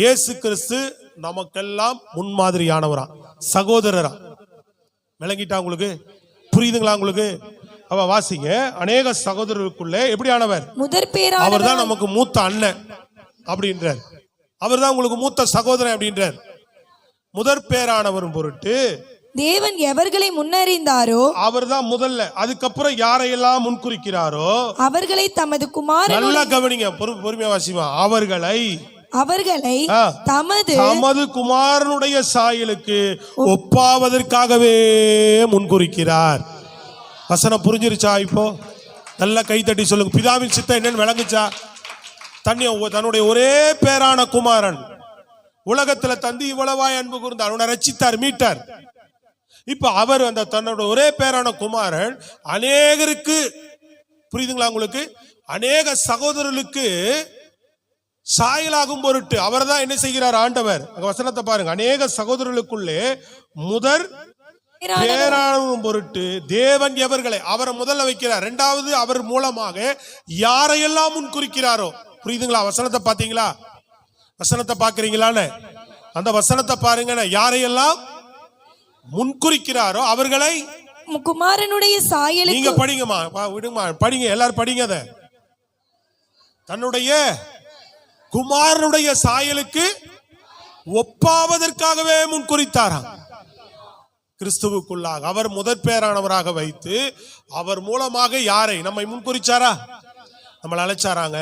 இயேசு கிறிஸ்து நமக்கெல்லாம் முன்மாதிரியானவரா, சகோதரரா. விளங்கிட்டா உங்களுக்கு? புரியுதுங்களா உங்களுக்கு? அவ வாசிங்க. அநேக சகோதரருக்குள்ளே எப்படியானவர்? முதற் பேரானவர். அவர் தான் நமக்கு மூத்த அண்ணன் அப்படின்றார். அவர் தான் உங்களுக்கு மூத்த சகோதரன் அப்படின்றார். முதற் பேரானவரும் பொருட்டு தேவன் எவர்களை முன்னறிந்தாரோ அவர் தான் முதல்ல. அதுக்கப்புறம் யாரையெல்லாம் முன்குறிக்கிறாரோ அவர்களை தமது குமாரன். நல்லா கவனிங்க. பொறுமையா வாசிமா. அவர்களை தமது குமாரனுடைய சாயலுக்கு ஒப்பாவதற்காகவே முன்குறிக்கிறார். வசனம் புரிஞ்சிருச்சா? இப்போ நல்லா கை தட்டி சொல்லுங்க. பிதாவின் சித்தம் என்னன்னு விளங்குச்சா? தன்னுடைய ஒரே பேரான குமாரன் உலகத்துல தந்து இவ்வளவாய் அன்பு கூர்ந்தார். அவனை ரட்சித்தார், மீட்டார். இப்ப அவர் தன்னோட ஒரே பேரான குமாரன் அநேகருக்கு, புரியுதுங்களா உங்களுக்கு? அநேக சகோதரர்களுக்கு சாயலாகும் பொருட்டு அவர் தான் என்ன செய்கிறார்? ஆண்டவர். வசனத்தை பாருங்க. அநேக சகோதரர்களுக்குள்ளே முதற் பேரானவரும் பொருட்டு தேவன் எவர்களை அவரை முதல்ல வைக்கிறார். 2வது அவர் மூலமாக யாரையெல்லாம் முன்குறிக்கிறாரோ. புரியுதுங்களா? வசனத்தை பாத்தீங்களா? வசனத்தை பாக்குறீங்களான்னு அந்த வசனத்தை பாருங்க. யாரையெல்லாம் முன்குறிக்கிறாரோ அவர்களை குமாரனுடைய சாயலுக்கு. நீங்க படிங்கம்மா, விடுமா, படிங்க, எல்லாரும் படிங்க. அத தன்னுடைய குமாரனுடைய சாயலுக்கு ஒப்பாவதற்காகவே முன்குறித்தாராம். கிறிஸ்துவுக்குள்ளாக அவர் முதற் பேரானவராக வைத்து அவர் மூலமாக யாரை நம்மை முன்குறிச்சாரா? நம்மளை அழைச்சாராங்க,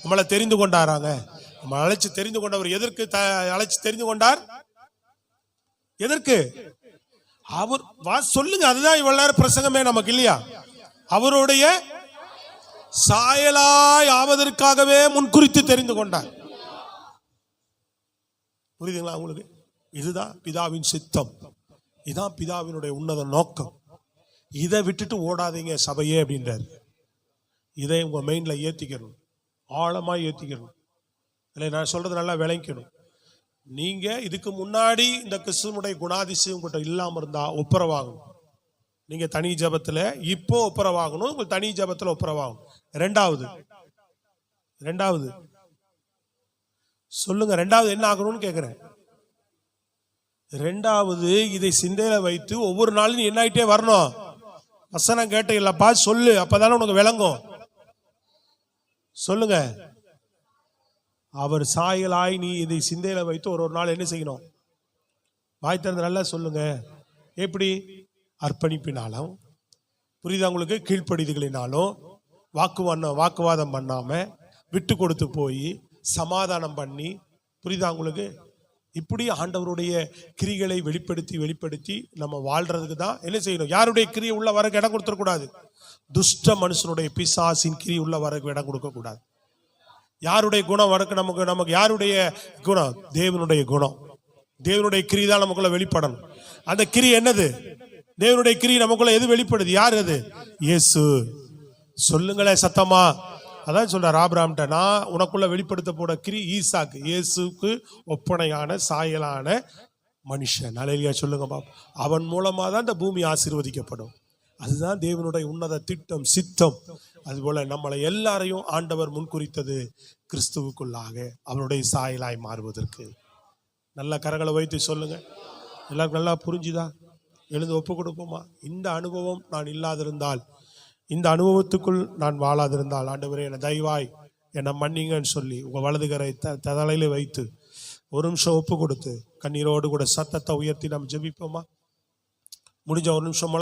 நம்மளை தெரிந்து கொண்டாராங்க. நம்ம அழைச்சு தெரிந்து கொண்டவர் எதற்கு அழைச்சு தெரிந்து கொண்டார்? எதற்கு? அவர் சொல்லுங்க. அதுதான் இவ்வளவு நேரம் பிரசங்கமே நமக்கு இல்லையா? அவருடைய சாயலாய் ஆவதற்காகவே முன்குறித்து தெரிந்து கொண்டார். புரியுதுங்களா உங்களுக்கு? இதுதான் பிதாவின் சித்தம், இதுதான் பிதாவினுடைய உன்னத நோக்கம். இதை விட்டுட்டு ஓடாதீங்க சபையே அப்படின்றார். இதை உங்க மைண்ட்ல ஏத்திக்கணும், ஆழமா ஏத்திக்கணும். இல்லை, நான் சொல்றது நல்லா விளங்கணும். நீங்க இதுக்கு முன்னாடி இந்த கிறிஸ்துவனுடைய குணாதிசயம் உங்கள்கிட்ட இல்லாம இருந்தா ஒப்புரவாகணும். நீங்க தனி ஜபத்துல இப்போ ஒப்புரவாகணும், உங்க தனி ஜபத்துல ஒப்புரவாகணும். ரெண்டாவது சொல்லுங்க, ரெண்டாவது என்ன ஆகணும்னு கேக்குறேன். ரெண்டாவது, இதை சிந்தையில வைத்து ஒவ்வொரு நாளும் நீ என்ன ஆயிட்டே வரணும். வசனம் கேட்ட இல்லப்பா சொல்லு, அப்பதானே உனக்கு விளங்கும். சொல்லுங்க. அவர் சாயலாய் நீ இதை சிந்தையில வைத்து ஒரு நாள் என்ன செய்யணும்? வாய் திறந்து நல்லா சொல்லுங்க. எப்படி? அர்ப்பணிப்பினாலும், புரியுதா உங்களுக்கு? கீழ்ப்படிதலினாலும், வாக்குவாதம் பண்ணாம விட்டு கொடுத்து போய் சமாதானம் பண்ணி, புரியுதா உங்களுக்கு? இப்படி ஆண்டவருடைய கிரிகளை வெளிப்படுத்தி நம்ம வாழ்றதுக்கு தான் என்ன செய்யணும்? யாருடைய கிரியை உள்ள வரக்கு இடம் கொடுத்துடக்கூடாது. துஷ்ட மனுஷனுடைய பிசாசின் கிரி உள்ள வரக்கு இடம் கொடுக்க கூடாது. யாருடைய குணம் வரக்கு நமக்கு யாருடைய குணம்? தேவனுடைய குணம், தேவனுடைய கிரி தான் நமக்குள்ள வெளிப்படணும். அந்த கிரி என்னது? தேவனுடைய கிரி நமக்குள்ள எது வெளிப்படுது? யார் அது? இயேசு. சொல்லுங்களேன் சத்தமா. அதான் சொல்றார் ஆபிரகாம்கிட்ட, நான் உனக்குள்ள வெளிப்படுத்த போட கிரி ஈசாக்கு, இயேசுக்கு ஒப்பனையான சாயலான மனுஷன். அல்லேலூயா சொல்லுங்க பாப்பா. அவன் மூலமா தான் இந்த பூமி ஆசீர்வதிக்கப்படும். அதுதான் தேவனுடைய உன்னத திட்டம், சித்தம். அதுபோல நம்மளை எல்லாரையும் ஆண்டவர் முன்குறித்தது கிறிஸ்துவுக்குள்ளாக அவருடைய சாயலாய் மாறுவதற்கு. நல்ல கரங்களை வைத்து சொல்லுங்க. எல்லாருக்கும் நல்லா புரிஞ்சுதா? எழுந்து ஒப்பு கொடுப்போமா? இந்த அனுபவம் நான் இல்லாதிருந்தால், இந்த அனுபவத்துக்குள் நான் வாழாதிருந்தால், ஆண்டவரே என்னை தயவாய் என்னை மன்னிங்கன்னு சொல்லி உங்க வலதுகரை தலையில வைத்து ஒரு நிமிஷம் ஒப்பு கொடுத்து கண்ணீரோடு கூட சத்தத்தை உயர்த்தி நாம் ஜெபிப்போமா? முடிஞ்ச ஒரு நிமிஷம்